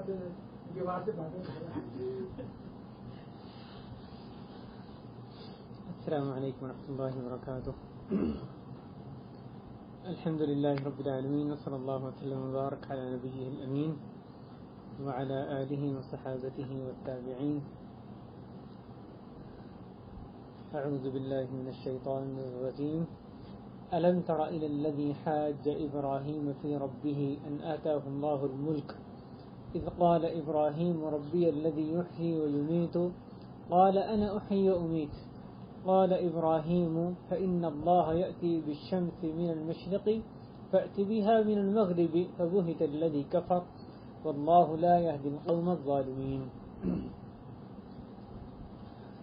دیوار سے باتیں کر رہا ہے. السلام علیکم ورحمۃ اللہ وبرکاتہ. الحمد للہ رب العالمین وصلی اللہ وسلم وبارک علی نبیہ الامین وعلی آلہ وصحابتہ والتابعین. اعوذ باللہ من الشیطان الرجیم. ألم تر إلى الذي حاج إبراهيم في ربه أن آتاه الله الملك إذ قال إبراهيم ربي الذي يحيي ويميت قال أنا أحيي وأميت قال إبراهيم فإن الله يأتي بالشمس من المشرق فأت بها من المغرب فبهت الذي كفر والله لا يهدي القوم الظالمين.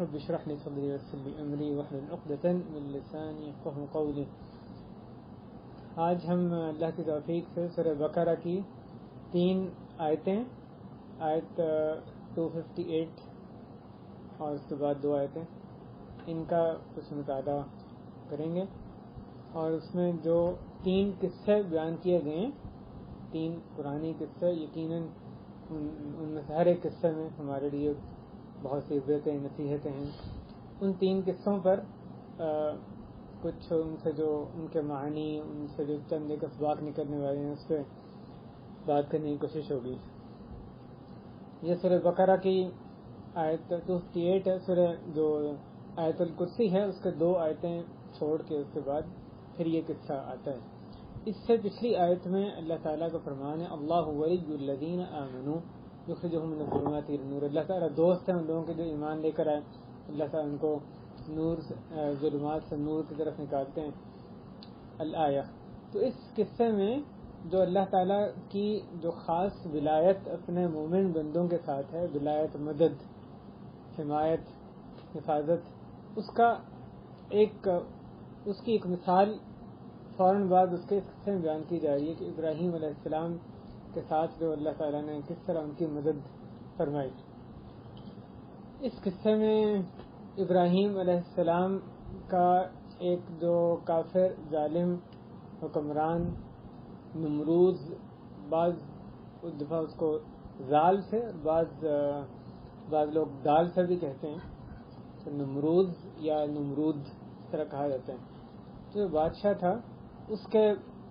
رب اشرح لي صدري ويسر لي أمري واحلل عقدة من لساني يفقهوا قولي. آج ہم اللہ کی توفیق سے سورہ بقرہ کی 3 آیتیں، آیت 258 اور اس کے بعد 2 آیتیں، ان کا کچھ مطالعہ کریں گے. اور اس میں جو 3 قصے بیان کیے گئے ہیں، 3 قرآنی قصے، یقیناً ان میں سے ہر ایک قصے میں ہمارے لیے بہت سی عبرتیں، نصیحتیں ہیں. ان 3 قصوں پر کچھ ان سے جو ان کے معنی، ان سے جو چند ایک اسباق نکلنے والے ہیں، اس پہ بات کرنے کی کوشش ہوگی. یہ سورہ بقرہ کی آیت 258 ہے. سورہ جو آیت الکرسی ہے اس کے 2 آیتیں چھوڑ کے اس کے بعد پھر یہ قصہ آتا ہے. اس سے پچھلی آیت میں اللہ تعالیٰ کا فرمان ہے اللہ ولی الذین آمنوا یخرجہم من الظلمات الی النور. اللہ تعالیٰ دوست ہے ان لوگوں کے جو ایمان لے کر آئے. اللہ تعالیٰ ان کو نور ظلمات سے نور کی طرف نکالتے ہیں. الآیہ. تو اس قصے میں جو اللہ تعالیٰ کی جو خاص ولایت اپنے مومن بندوں کے ساتھ ہے، ولایت، مدد، حمایت، حفاظت، اس کی ایک مثال فوراً بعد اس کے قصے میں بیان کی جا رہی ہے کہ ابراہیم علیہ السلام کے ساتھ جو اللہ تعالیٰ نے کس طرح ان کی مدد فرمائی. اس قصے میں ابراہیم علیہ السلام کا ایک جو کافر ظالم حکمران نمرود، بعض دفعہ اس کو زال سے، بعض لوگ دال سے بھی کہتے ہیں، تو نمرود یا نمرود اس طرح کہا جاتا ہے. جو بادشاہ تھا اس کے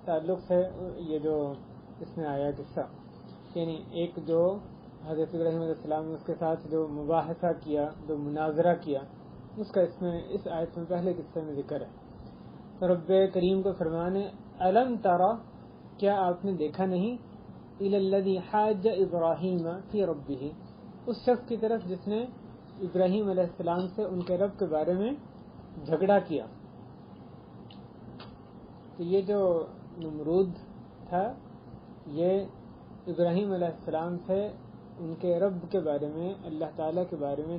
تعلق سے یہ جو اس میں آیا قصہ، یعنی ایک جو حضرت ابراہیم علیہ السلام نے اس کے ساتھ جو مباحثہ کیا، جو مناظرہ کیا، اس کا اس آیت میں پہلے قصے میں ذکر ہے. تو رب کریم کو فرمانے الم ترى، کیا آپ نے دیکھا نہیں، الی الذی حاج ابراہیم فی ربہ، اس شخص کی طرف جس نے ابراہیم علیہ السلام سے ان کے رب کے بارے میں جھگڑا کیا. تو یہ جو نمرود تھا یہ ابراہیم علیہ السلام سے ان کے رب کے بارے میں، اللہ تعالیٰ کے بارے میں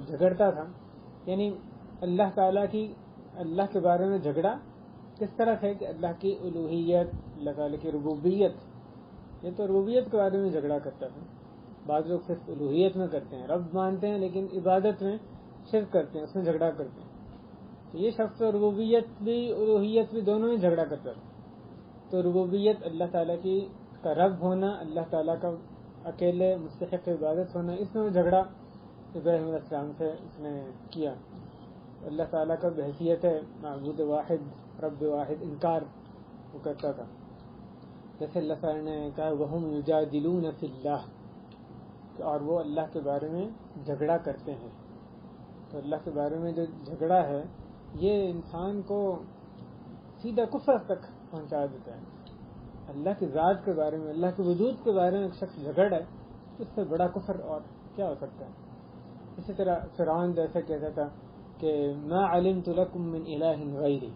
جھگڑتا تھا. یعنی اللہ تعالیٰ کے بارے میں جھگڑا کس طرح ہے کہ اللہ کی الوہیت، اللہ تعالیٰ کی ربوبیت، یہ تو ربوبیت کے بارے میں جھگڑا کرتا تھا. بعض لوگ صرف الوہیت میں کرتے ہیں، رب مانتے ہیں لیکن عبادت میں شرک کرتے ہیں، اس میں جھگڑا کرتے ہیں. تو یہ شخص ربوبیت بھی الوہیت بھی دونوں میں جھگڑا کرتا تھا. تو ربوبیت اللہ تعالیٰ کا رب ہونا، اللہ تعالیٰ کا اکیلے مستحق عبادت ہونا، اس میں جھگڑا ابراہیم علیہ السلام سے اس نے کیا. اللہ تعالیٰ کا بحیثیت ہے معبود واحد، رب واحد، انکار وہ کرتا تھا. جیسے اللہ تعالیٰ نے کہا وَهُمْ يُجَادِلُونَ فِي اللَّهِ، اور وہ اللہ کے بارے میں جھگڑا کرتے ہیں. تو اللہ کے بارے میں جو جھگڑا ہے یہ انسان کو سیدھا کفر تک پہنچا دیتا ہے. اللہ کی ذات کے بارے میں، اللہ کے وجود کے بارے میں ایک شخص جھگڑ ہے، اس سے بڑا کفر اور کیا ہو سکتا ہے. اسی طرح فرعون جیسے کہتا تھا کہ ما علمت لکم من الہ غیری،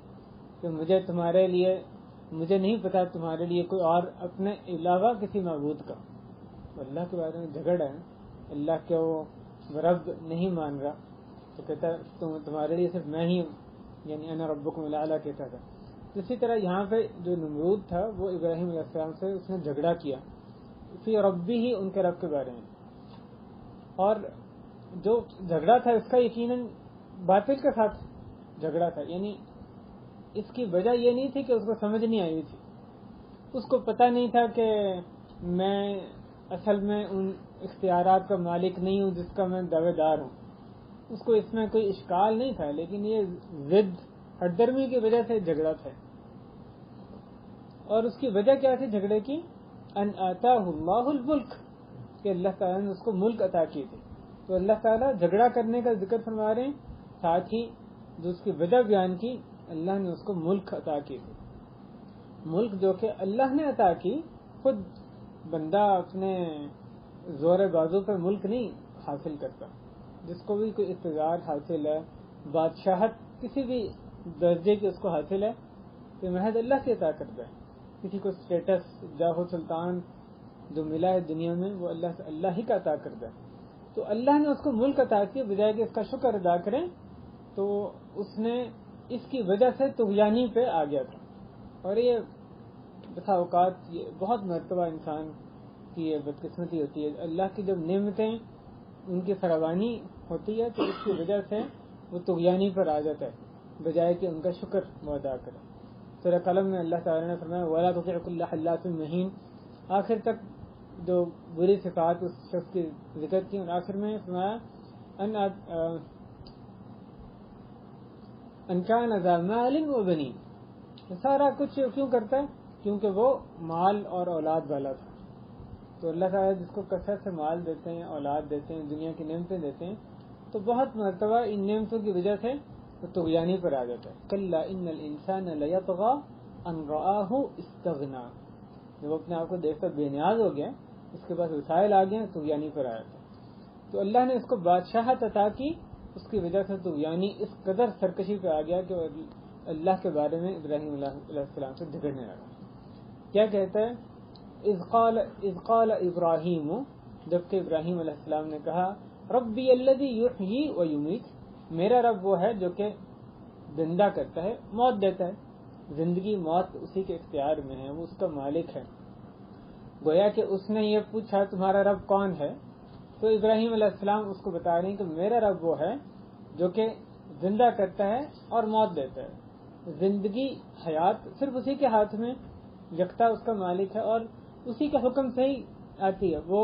کہ مجھے نہیں پتا تمہارے لیے کوئی اور اپنے علاوہ کسی معبود کا. تو اللہ کے بارے میں جھگڑ ہے، اللہ کے وہ رب نہیں مان رہا، تو کہتا تمہارے لیے صرف میں ہی ہوں، یعنی انا ربکم الاعلی کہتا تھا. اسی طرح یہاں پہ جو نمرود تھا وہ ابراہیم علیہ السلام سے اس نے جھگڑا کیا فی ربی ہی، ان کے رب کے بارے میں. اور جو جھگڑا تھا اس کا یقیناً باطل کے ساتھ جھگڑا تھا. یعنی اس کی وجہ یہ نہیں تھی کہ اس کو سمجھ نہیں آئی تھی، اس کو پتہ نہیں تھا کہ میں اصل میں ان اختیارات کا مالک نہیں ہوں جس کا میں دعوے دار ہوں. اس کو اس میں کوئی اشکال نہیں تھا، لیکن یہ ضد ہٹ درمی کی وجہ سے جھگڑا تھا. اور اس کی وجہ کیا تھی جھگڑے کی؟ ان آتاہ اللہ الملک، کہ اللہ تعالیٰ نے اس کو ملک عطا کی تھی. تو اللہ تعالیٰ جھگڑا کرنے کا ذکر فرما رہے ہیں، ساتھ ہی جو اس کی وجہ بیان کی، اللہ نے اس کو ملک عطا کی تھی. ملک جو کہ اللہ نے عطا کی، خود بندہ اپنے زور بازو پر ملک نہیں حاصل کرتا. جس کو بھی کوئی اقتدار حاصل ہے، بادشاہت کسی بھی درجے کی اس کو حاصل ہے، تو محض اللہ سے عطا کرتا ہے. کسی کو اسٹیٹس، جاہ و سلطان جو ملا ہے دنیا میں، وہ اللہ ہی کا عطا کرتا ہے. تو اللہ نے اس کو ملک عطا کیا، بجائے کہ اس کا شکر ادا کریں تو اس نے اس کی وجہ سے طغیانی پہ آ گیا تھا. اور یہ بسا اوقات یہ بہت مرتبہ انسان کی یہ بدقسمتی ہوتی ہے، اللہ کی جب نعمتیں ان کی فراوانی ہوتی ہے تو اس کی وجہ سے وہ طغیانی پر آ جاتا ہے، بجائے کہ ان کا شکر وہ ادا کرے. سورہ قلم میں اللہ تعالیٰ نے فرمایا وَلَا تُطِعْ كُلَّ حَلَّافٍ مَّهِينٍ، آخر تک جو بری صفات اس شخص کی ذکر کی، اور آخر میں فرمایا ان كان ذا مال وبنين، سارا کچھ کیوں کرتا ہے؟ کیونکہ وہ مال اور اولاد والا تھا. تو اللہ تعالیٰ جس کو کثرت سے مال دیتے ہیں، اولاد دیتے ہیں، دنیا کی نعمتیں دیتے ہیں، تو بہت مرتبہ ان نعمتوں کی وجہ سے وہ طغیانی پر آ جاتا ہے. کلا ان الانسان لیطغی ان رآہ استغنی، جب اپنے آپ کو دیکھ کر بے نیاز ہو گیا، اس کے پاس وسائل آ گئے، طغیانی پر آیا تھا. تو اللہ نے اس کو بادشاہت عطا کی، اس کی وجہ سے طغیانی اس قدر سرکشی پہ آ گیا کہ اللہ کے بارے میں ابراہیم علیہ السلام سے جھگڑنے لگا. کیا کہتا ہے؟ اذ قال ابراہیم، جبکہ ابراہیم علیہ السلام نے کہا ربی الذی یحیی و یمیت، میرا رب وہ ہے جو کہ زندہ کرتا ہے، موت دیتا ہے. زندگی موت اسی کے اختیار میں ہے، وہ اس کا مالک ہے. گویا کہ اس نے یہ پوچھا تمہارا رب کون ہے، تو ابراہیم علیہ السلام اس کو بتا رہے ہیں کہ میرا رب وہ ہے جو کہ زندہ کرتا ہے اور موت دیتا ہے. زندگی حیات صرف اسی کے ہاتھ میں، یکتا اس کا مالک ہے، اور اسی کے حکم سے ہی آتی ہے. وہ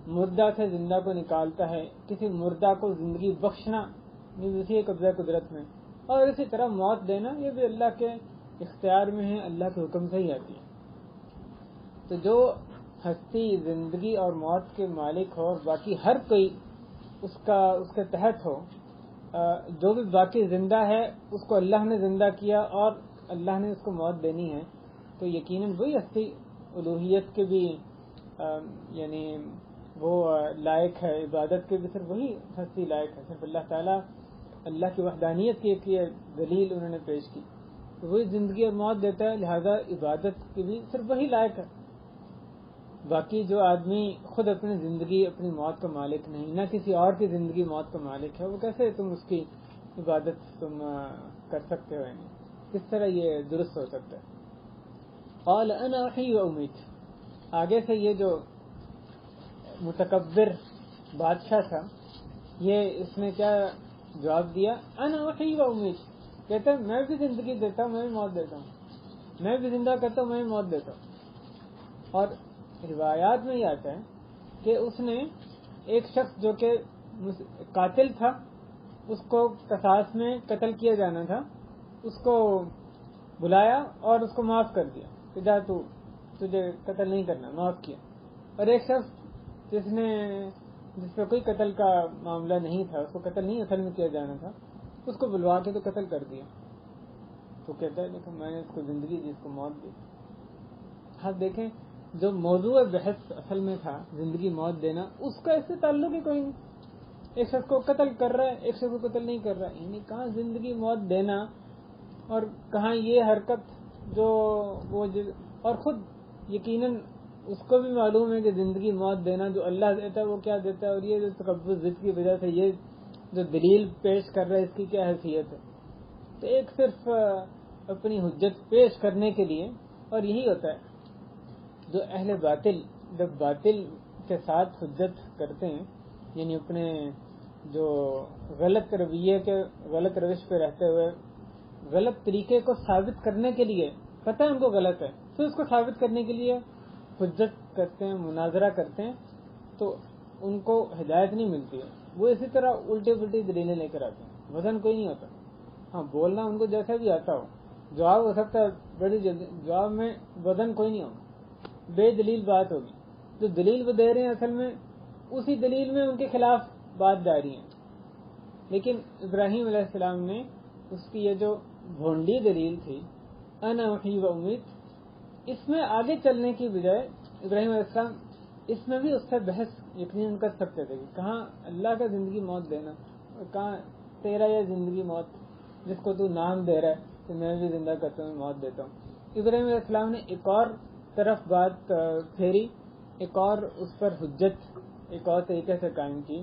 مردہ سے زندہ کو نکالتا ہے، کسی مردہ کو زندگی بخشنا بھی اسی کے قبضہ قدرت میں، اور اسی طرح موت دینا یہ بھی اللہ کے اختیار میں ہے، اللہ کے حکم سے ہی آتی ہے. تو جو ہستی زندگی اور موت کے مالک ہو اور باقی ہر کوئی اس کے تحت ہو، جو بھی باقی زندہ ہے اس کو اللہ نے زندہ کیا اور اللہ نے اس کو موت دینی ہے، تو یقیناً وہی ہستی الوہیت کے بھی یعنی وہ لائق ہے، عبادت کے بھی صرف وہی ہستی لائق ہے. صرف اللہ تعالیٰ، اللہ کی وحدانیت کی ایک دلیل انہوں نے پیش کی. تو وہی زندگی اور موت دیتا ہے، لہذا عبادت کی بھی صرف وہی لائق ہے. باقی جو آدمی خود اپنی زندگی اپنی موت کا مالک نہیں، نہ کسی اور کی زندگی موت کا مالک ہے، وہ کیسے تم اس کی عبادت تم کر سکتے ہو؟ یعنی کس طرح یہ درست ہو سکتا ہے؟ قال انا احیی و امیت، آگے سے یہ جو متکبر بادشاہ تھا، یہ اس نے کیا جواب دیا؟ انا احیی و امیت، کہتا ہے میں بھی زندگی دیتا ہوں، میں بھی موت دیتا ہوں، میں بھی زندہ کرتا ہوں، میں بھی موت دیتا ہوں. اور روایات میں یہ آتا ہے کہ اس نے ایک شخص جو کہ قاتل تھا، اس کو قصاص میں قتل کیا جانا تھا، اس کو بلایا اور اس کو معاف کر دیا کہ جا تجھے قتل نہیں کرنا، معاف کیا. اور ایک شخص جس پہ کوئی قتل کا معاملہ نہیں تھا، اس کو قتل نہیں اصل میں کیا جانا تھا، اس کو بلوا کے تو قتل کر دیا. تو کہتا ہے دیکھو میں نے اس کو زندگی دی، اس کو موت دی. آپ دیکھیں جو موضوع بحث اصل میں تھا زندگی موت دینا، اس کا اس سے تعلق ہی کوئی نہیں. ایک شخص کو قتل کر رہا ہے، ایک شخص کو قتل نہیں کر رہا ہے، یعنی کہاں زندگی موت دینا اور کہاں یہ حرکت جو وہ اور خود یقیناً اس کو بھی معلوم ہے کہ زندگی موت دینا جو اللہ دیتا ہے وہ کیا دیتا ہے، اور یہ جو تکبر ضد کی وجہ سے یہ جو دلیل پیش کر رہا ہے اس کی کیا حیثیت ہے. تو ایک صرف اپنی حجت پیش کرنے کے لیے، اور یہی ہوتا ہے جو اہل باطل جب باطل کے ساتھ حجت کرتے ہیں، یعنی اپنے جو غلط رویے کے غلط روش پہ رہتے ہوئے غلط طریقے کو ثابت کرنے کے لیے، پتہ ہے ان کو غلط ہے، پھر اس کو ثابت کرنے کے لیے حجت بحث کرتے ہیں، مناظرہ کرتے ہیں تو ان کو ہدایت نہیں ملتی ہے. وہ اسی طرح الٹی پلٹی دلیلیں لے کر آتے ہیں، وزن کوئی نہیں ہوتا. ہاں بولنا ان کو جیسا بھی آتا ہو، جواب ہو سکتا ہے بڑی جلدی، جواب میں وزن کوئی نہیں ہوگا، بے دلیل بات ہوگی. جو دلیل وہ دے رہے ہیں اصل میں اسی دلیل میں ان کے خلاف بات جاری ہے. لیکن ابراہیم علیہ السلام نے اس کی یہ جو بھونڈی دلیل تھی انا احیی و امید، اس میں آگے چلنے کی بجائے ابراہیم علیہ السلام اس میں بھی اس سے بحث یقیناً کر سکتے تھے کہ کہاں اللہ کا زندگی موت دینا اور کہاں تیرا یہ زندگی موت جس کو تو نام دے رہا ہے کہ میں بھی زندہ کرتا ہوں، موت دیتا ہوں. ابراہیم علیہ السلام نے ایک اور طرف بات پھیری، ایک اور اس پر حجت ایک اور طریقے سے قائم کی.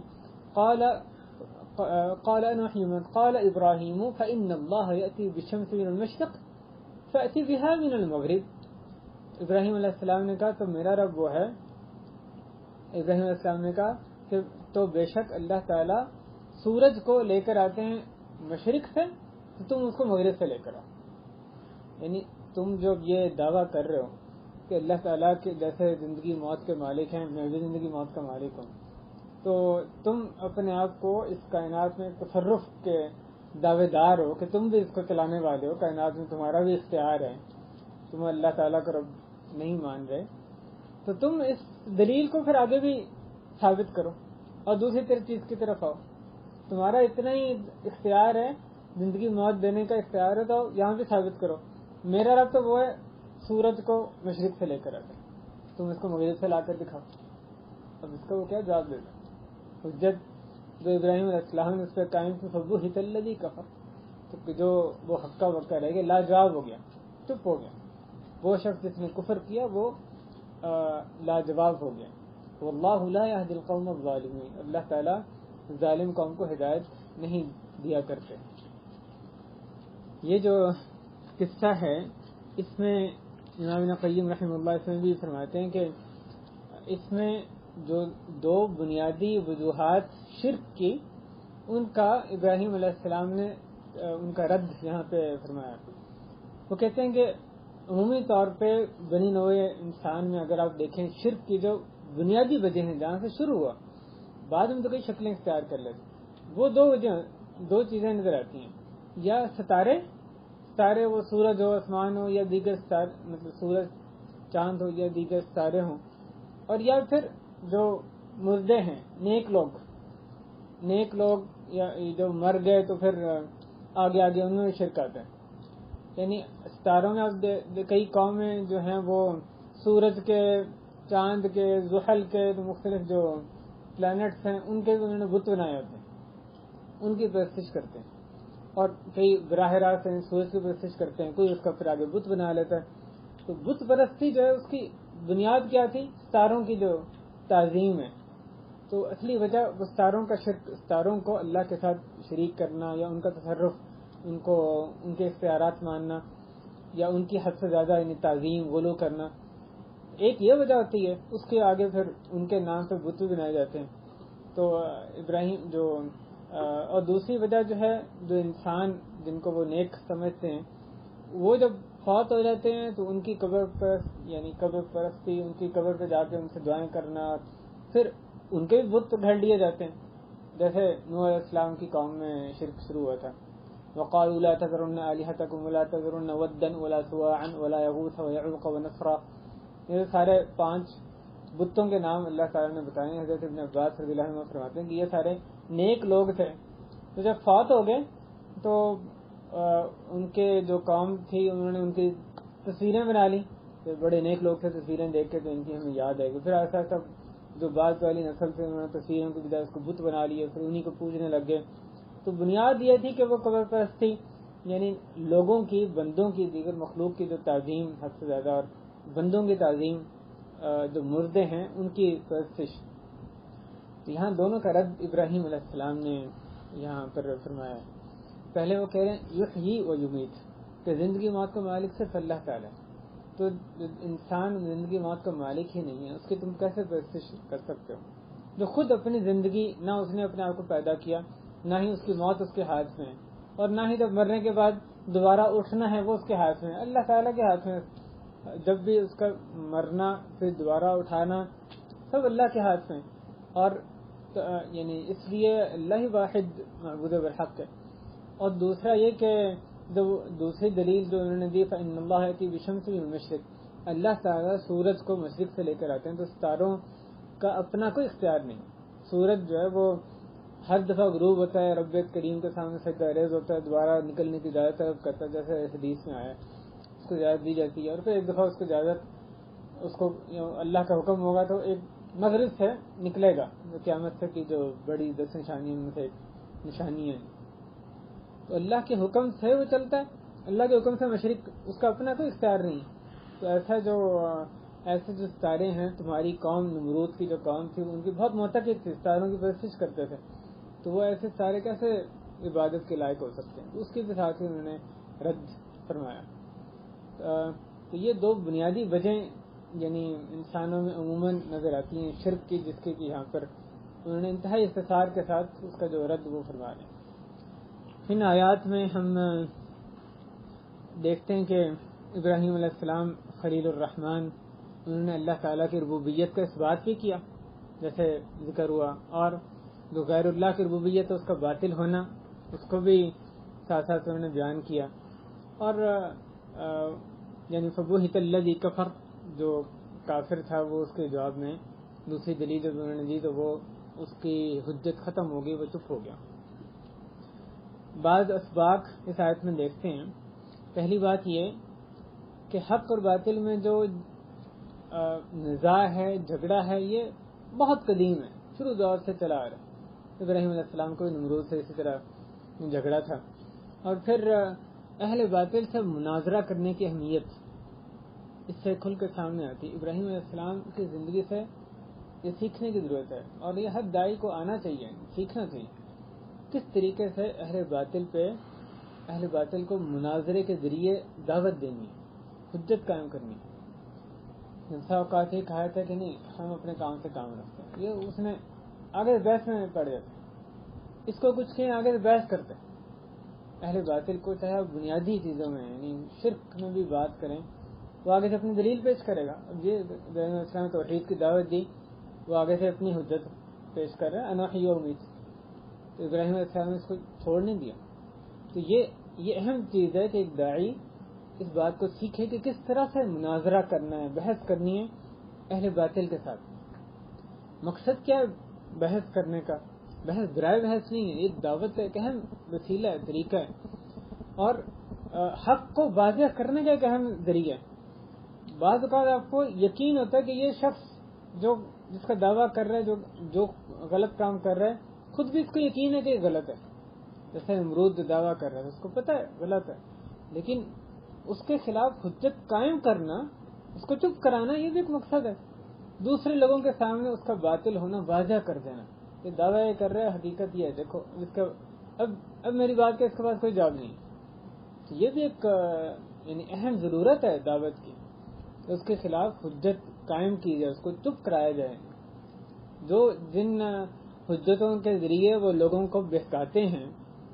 قال انا احیی و امید قال ابراہیم فإن اللہ یأتی بالشمس من المشرق فأتی بها من المغرب. ابراہیم علیہ السلام نے کہا تو میرا رب وہ ہے، ابراہیم علیہ السلام نے کہا کہ تو بے شک اللہ تعالیٰ سورج کو لے کر آتے ہیں مشرق سے تو تم اس کو مغرب سے لے کر آؤ. یعنی تم جو یہ دعویٰ کر رہے ہو کہ اللہ تعالیٰ کے جیسے زندگی موت کے مالک ہیں، میں بھی زندگی موت کا مالک ہوں، تو تم اپنے آپ کو اس کائنات میں تصرف کے دعوے دار ہو کہ تم بھی اس کو چلانے والے ہو، کائنات میں تمہارا بھی اختیار ہے، تم اللہ تعالیٰ کو رب نہیں مان رہے، تو تم اس دلیل کو پھر آگے بھی ثابت کرو اور دوسری چیز کی طرف آؤ. تمہارا اتنا ہی اختیار ہے، زندگی موت دینے کا اختیار ہے، تو یہاں بھی ثابت کرو. میرا رب تو وہ ہے سورج کو مشرق سے لے کر آتا، تم اس کو مغرب سے لا کر دکھاؤ. اب اس کا وہ کیا جواب دیتا؟ حجت جو ابراہیم علیہ السلام نے اس پہ قائم کی فبہت الذی کفر، تو جو وہ ہکا بکا رہ گیا، لاجواب ہو گیا، چپ ہو گیا. وہ شخص جس نے کفر کیا وہ لاجواب ہو گیا. واللہ لا یہدی القوم الظالمین، اللہ تعالیٰ ظالم قوم کو ہدایت نہیں دیا کرتے. یہ جو قصہ ہے اس میں امام ابن قیم رحمہ اللہ اس میں بھی فرماتے ہیں کہ اس میں جو دو بنیادی وجوہات شرک کی، ان کا ابراہیم علیہ السلام نے ان کا رد یہاں پہ فرمایا. وہ کہتے ہیں کہ عمومی طور پہ بنی نوع انسان میں اگر آپ دیکھیں شرک کی جو بنیادی وجہ ہیں جہاں سے شروع ہوا، بعد میں تو کئی شکلیں اختیار کر لیتے، وہ دو چیزیں نظر آتی ہیں. یا ستارے وہ سورج ہو، آسمان ہو، یا دیگر ستارے، مطلب سورج چاند ہو یا دیگر ستارے ہوں، اور یا پھر جو مردے ہیں نیک لوگ یا جو مر گئے تو پھر آگے ان میں شرک آتا ہے. یعنی ستاروں میں کئی قومیں جو ہیں وہ سورج کے، چاند کے، زحل کے، تو مختلف جو پلانٹس ہیں ان کے انہوں نے بت بنائے ہوتے ہیں، ان کی پرستش کرتے ہیں. اور کئی براہ راست سورج کی پرستش کرتے ہیں، کوئی اس کا پھر آگے بت بنا لیتا ہے. تو بت پرستی جو ہے اس کی بنیاد کیا تھی؟ ستاروں کی جو تعظیم ہے. تو اصلی وجہ وہ ستاروں کا شرک، ستاروں کو اللہ کے ساتھ شریک کرنا یا ان کا تصرف، ان کے اختیارات ماننا یا ان کی حد سے زیادہ یعنی تعظیم غلو کرنا، ایک یہ وجہ ہوتی ہے. اس کے آگے پھر ان کے نام پہ بت بھی بنائے جاتے ہیں. تو ابراہیم اور دوسری وجہ جو ہے، جو انسان جن کو وہ نیک سمجھتے ہیں، وہ جب فوت ہو جاتے ہیں تو ان کی قبر پر یعنی قبر پرستی، ان کی قبر پہ جا کے ان سے دعائیں کرنا، پھر ان کے بھی بت گھڑ لیے جاتے ہیں. جیسے نوح علیہ السلام کی قوم میں شرک شروع ہوا تھا، وقالوا لا تذرن آلهتكم ولا تذرن ودا ولا سواعا ولا يغوث ويعوق ونسرا. یہ سارے 5 بتوں کے نام اللہ تعالیٰ نے بتائے ہیں. حضرت ابن عباس رضی اللہ عنہ فرماتے ہیں کہ یہ سارے نیک لوگ تھے، تو جب فوت ہو گئے تو ان کے جو قوم تھی انہوں نے ان کی تصویریں بنا لی. بڑے نیک لوگ تھے، تصویریں دیکھ کے تو ان کی ہمیں یاد آئے گی. پھر ایسا ایسا جو بعد والی نسل سے انہوں نے تصویروں کی بجائے اس کو بت بنا لیے، پھر انہی کو پوجنے لگ گئے. تو بنیاد یہ تھی کہ وہ قبر پرست تھی، یعنی لوگوں کی، بندوں کی، دیگر مخلوق کی جو تعظیم حد سے زیادہ، اور بندوں کی تعظیم جو مردے ہیں ان کی پرستش. یہاں دونوں کا رد ابراہیم علیہ السلام نے یہاں پر فرمایا ہے. پہلے وہ کہہ رہے ہیں یحیی و یمیت، کہ زندگی موت کا مالک صرف اللہ تعالیٰ. تو انسان زندگی موت کا مالک ہی نہیں ہے، اس کی تم کیسے پرستش کر سکتے ہو؟ جو خود اپنی زندگی، نہ اس نے اپنے آپ کو پیدا کیا، نہ ہی اس کی موت اس کے ہاتھ میں ہے، اور نہ ہی جب مرنے کے بعد دوبارہ اٹھنا ہے وہ اس کے ہاتھ میں ہے، اللہ تعالیٰ کے ہاتھ میں. جب بھی اس کا مرنا پھر دوبارہ اٹھانا سب اللہ کے ہاتھ میں، اور یعنی اس لیے اللہ ہی واحد معبود بالحق ہے۔ اور دوسرا یہ کہ جو دوسری دلیل جو انہوں نے دی فإن اللہ یأتی بالشمس من المشرق، اللہ تعالیٰ سورج کو مشرق سے لے کر آتے ہیں، تو ستاروں کا اپنا کوئی اختیار نہیں۔ سورج جو ہے وہ ہر دفعہ غروب ہوتا ہے، رب کریم کے سامنے سجدہ ریز ہوتا ہے، دوبارہ نکلنے کی اجازت طلب کرتا ہے، جیسے حدیث میں آیا ہے اس کو اجازت دی جاتی ہے، اور پھر ایک دفعہ اس کو اجازت، اس کو اللہ کا حکم ہوگا تو ایک مغرب سے نکلے گا، جو قیامت سے کی جو بڑی 10 نشانیوں میں سے ایک نشانی ہے۔ تو اللہ کے حکم سے وہ چلتا ہے، اللہ کے حکم سے مشرق، اس کا اپنا کوئی اختیار نہیں۔ تو ایسے جو ستارے ہیں، تمہاری قوم نمرود کی جو قوم تھی ان کی بہت معتقد تھی، ستاروں کی پرستش کرتے تھے، تو وہ ایسے ستارے کیسے عبادت کے لائق ہو سکتے ہیں؟ اس کے بھی ساتھ ہی انہوں نے رد فرمایا۔ تو یہ دو بنیادی وجہیں یعنی انسانوں میں عموماً نظر آتی ہیں شرک کی، جس کے یہاں پر انہوں نے انتہائی اختصار کے ساتھ اس کا جو رد وہ فرما رہے ہیں۔ ان آیات میں ہم دیکھتے ہیں کہ ابراہیم علیہ السلام خلیل الرحمن، انہوں نے اللہ تعالیٰ کی ربوبیت کا اس بات بھی کیا جیسے ذکر ہوا، اور جو غیر اللہ کی ربوبیت ہے اس کا باطل ہونا اس کو بھی ساتھ ساتھ انہوں نے بیان کیا۔ اور یعنی فبہت الذی کفر، جو کافر تھا وہ اس کے جواب میں دوسری دلیل جب انہوں نے دی تو وہ اس کی حجت ختم ہو گئی، وہ چپ ہو گیا۔ بعض اسباق اس آیت میں دیکھتے ہیں۔ پہلی بات یہ کہ حق اور باطل میں جو نزاع ہے، جھگڑا ہے، یہ بہت قدیم ہے، شروع دور سے چلا آ رہا ہے۔ ابراہیم علیہ السلام کو نمرود سے اسی طرح جھگڑا تھا، اور پھر اہل باطل سے مناظرہ کرنے کی اہمیت اس سے کھل کے سامنے آتی۔ ابراہیم علیہ السلام کی زندگی سے یہ سیکھنے کی ضرورت ہے، اور یہ ہر داعی کو آنا چاہیے، سیکھنا چاہیے کس طریقے سے اہل باطل کو مناظرے کے ذریعے دعوت دینی ہے، حجت قائم کرنی ہے۔ جنسا اوقات یہ کہا تھا کہ نہیں ہم اپنے کام سے کام رکھتے ہیں، یہ اس نے آگے بحث میں پڑ جاتا ہے، اس کو کچھ کہیں آگے بحث کرتے ہیں۔ اہل باطل کو چاہے بنیادی چیزوں میں یعنی شرک میں بھی بات کریں، وہ آگے سے اپنی دلیل پیش کرے گا۔ اب یہ ابراہیم علیہ السلام نے توحید کی دعوت دی، وہ آگے سے اپنی حجت پیش کر رہے ہیں، انا احیی و امیت، تو ابراہیم علیہ السلام نے اس کو چھوڑ نہیں دیا۔ تو یہ اہم چیز ہے کہ ایک داعی اس بات کو سیکھے کہ کس طرح سے مناظرہ کرنا ہے، بحث کرنی ہے اہل باطل کے ساتھ۔ مقصد کیا ہے بحث کرنے کا؟ بحث برائے بحث نہیں ہے، یہ دعوت کا ایک اہم وسیلہ ہے، طریقہ ہے، اور حق کو واضح کرنے کا ایک اہم ذریعہ ہے۔ بعض اوقات آپ کو یقین ہوتا ہے کہ یہ شخص جس کا دعویٰ کر رہا ہے، جو غلط کام کر رہا ہے، خود بھی اس کو یقین ہے کہ یہ غلط ہے۔ جیسے نمرود جو دعویٰ کر رہا ہے اس کو پتہ ہے غلط ہے، لیکن اس کے خلاف حجت قائم کرنا، اس کو چپ کرانا، یہ بھی ایک مقصد ہے۔ دوسرے لوگوں کے سامنے اس کا باطل ہونا واضح کر دینا، یہ دعویٰ یہ کر رہا ہے، حقیقت یہ ہے، دیکھو اس کا اب میری بات کا اس کے پاس کوئی جواب نہیں۔ تو یہ بھی ایک یعنی اہم ضرورت ہے دعوت کی، اس کے خلاف حجت قائم کی جائے، اس کو چپ کرایا جائے۔ جن حجتوں کے ذریعے وہ لوگوں کو بہکاتے ہیں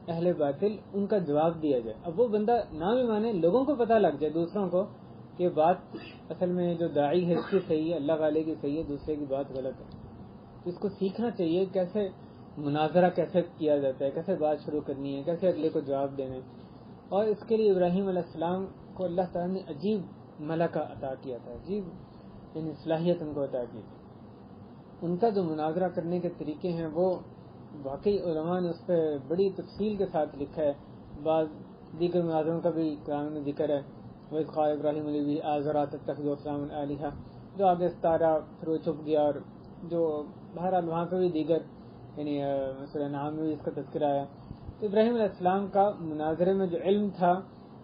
اہل باطل، ان کا جواب دیا جائے۔ اب وہ بندہ نہ بھی مانے، لوگوں کو پتہ لگ جائے، دوسروں کو، کہ بات اصل میں جو داعی ہے اس کی صحیح ہے، اللہ والے کی صحیح ہے، دوسرے کی بات غلط ہے۔ تو اس کو سیکھنا چاہیے کیسے مناظرہ کیسے کیا جاتا ہے، کیسے بات شروع کرنی ہے، کیسے اگلے کو جواب دینا ہے۔ اور اس کے لیے ابراہیم علیہ السلام کو اللہ تعالیٰ نے عجیب ملکہ عطا کیا تھا، عجیب یعنی صلاحیت ان کو عطا کی تھی۔ ان کا جو مناظرہ کرنے کے طریقے ہیں وہ واقعی علماء نے اس پہ بڑی تفصیل کے ساتھ لکھا ہے۔ بعض دیگر مناظروں کا بھی قرآن میں ذکر ہے، وَإِذْ قَالَ إِبْرَاهِيمُ لِأَبِيهِ آزَرَ أَتَتَّخِذُ أَصْنَامًا آلِهَةً، جو آگے ستارہ پھر وہ چھپ گیا، اور جو بہرحال وہاں پہ بھی دیگر یعنی سورہ نحل میں بھی اس کا تذکرہ آیا۔ تو ابراہیم علیہ السلام کا مناظرے میں جو علم تھا،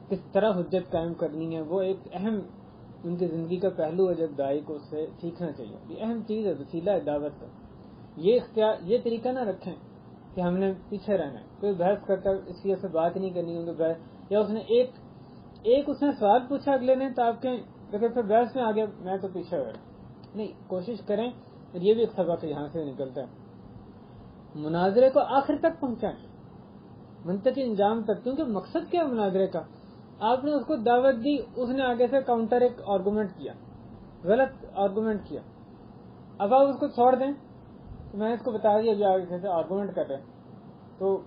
کس طرح حجت قائم کرنی ہے، وہ ایک اہم ان کی زندگی کا پہلو ہے، جب داعی کو اس سے سیکھنا چاہیے۔ یہ اہم چیز ہے، وسیلہ ہے دعوت کا۔ یہ طریقہ نہ رکھیں کہ ہم نے پیچھے رہنا ہے، کوئی بحث کرتا ہے اس لیے سے بات نہیں کرنی، کیونکہ بحث، یا اس نے ایک اس نے سوال پوچھا اگلے نے تو آپ کہیں لیکن پھر بحث میں آگے میں تو پیچھے ہو رہا نہیں، کوشش کریں۔ یہ بھی ایک سبق یہاں سے نکلتا ہے، مناظرے کو آخر تک پہنچائیں، منطقی انجام تک، کیونکہ مقصد کیا ہے مناظرے کا؟ آپ نے اس کو دعوت دی, اس نے آگے سے کاؤنٹر ایک آرگومنٹ کیا, غلط آرگومنٹ کیا. اب آپ اس کو چھوڑ دیں, تو میں نے اس کو بتا دیا جو آگے سے آرگومنٹ کر رہے ہیں, تو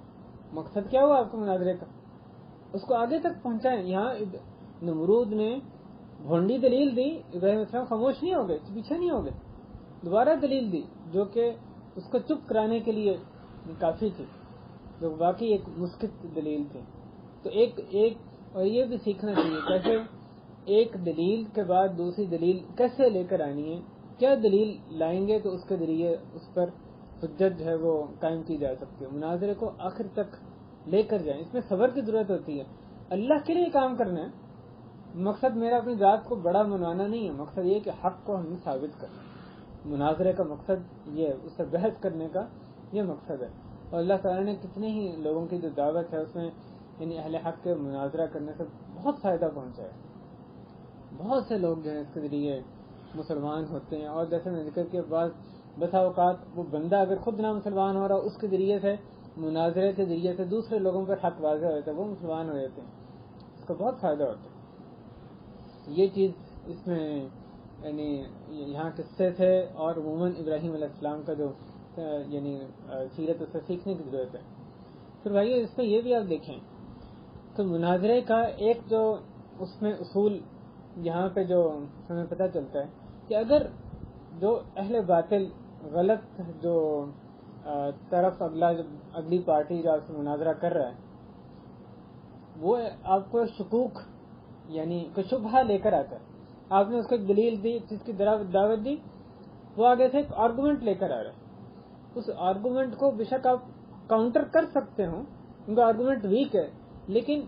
مقصد کیا ہوا آپ کو مناظرے کا؟ اس کو آگے تک پہنچائیں. یہاں نمرود نے بھونڈی دلیل دی, ابراہیم علیہ السلام خاموش نہیں ہو گئے, پیچھے نہیں ہو گئے, دوبارہ دلیل دی جو کہ اس کو چپ کرانے کے لیے کافی تھی, جو واقعی ایک مسکت دلیل تھی. تو ایک اور یہ بھی سیکھنا چاہیے کیسے ایک دلیل کے بعد دوسری دلیل کیسے لے کر آنی ہے, کیا دلیل لائیں گے تو اس کے ذریعے اس پر حجت جو ہے وہ قائم کی جا سکتی ہے. مناظرے کو آخر تک لے کر جائیں, اس میں صبر کی ضرورت ہوتی ہے. اللہ کے لیے کام کرنا ہے, مقصد میرا اپنی ذات کو بڑا منوانا نہیں ہے, مقصد یہ کہ حق کو ہمیں ثابت کرنا ہے. مناظرے کا مقصد یہ ہے, اس سے بحث کرنے کا یہ مقصد ہے. اور اللہ تعالیٰ نے کتنے ہی لوگوں کی جو دعوت ہے اس میں یعنی اہل حق کے مناظرہ کرنے سے بہت فائدہ پہنچا ہے. بہت سے لوگ جو ہیں اس کے ذریعے مسلمان ہوتے ہیں, اور جیسے میں ذکر کے بعد بسا اوقات وہ بندہ اگر خود نہ مسلمان ہو رہا, اس کے ذریعے سے مناظرے کے ذریعے سے دوسرے لوگوں پر حق واضح ہو جاتا ہے, وہ مسلمان ہو جاتے ہیں, اس کا بہت فائدہ ہوتا ہے. یہ چیز اس میں یعنی یہاں قصے تھے, اور عموماً ابراہیم علیہ السلام کا جو یعنی سیرت اس سے سیکھنے کی ضرورت ہے. پھر بھائی اس میں یہ بھی آپ دیکھیں تو مناظرے کا ایک جو اس میں اصول یہاں پہ جو ہمیں پتہ چلتا ہے کہ اگر جو اہل باطل غلط جو طرف اگلی پارٹی جو آپ سے مناظرہ کر رہا ہے وہ آپ کو شکوک یعنی کوئی شبہ لے کر آتا ہے, آپ نے اس کو ایک دلیل دی, چیز کی دعوت دی, وہ آگے سے ایک آرگومنٹ لے کر آ رہا ہے. اس آرگومنٹ کو بے شک آپ کاؤنٹر کر سکتے ہوں, ان کا آرگومنٹ ویک ہے, لیکن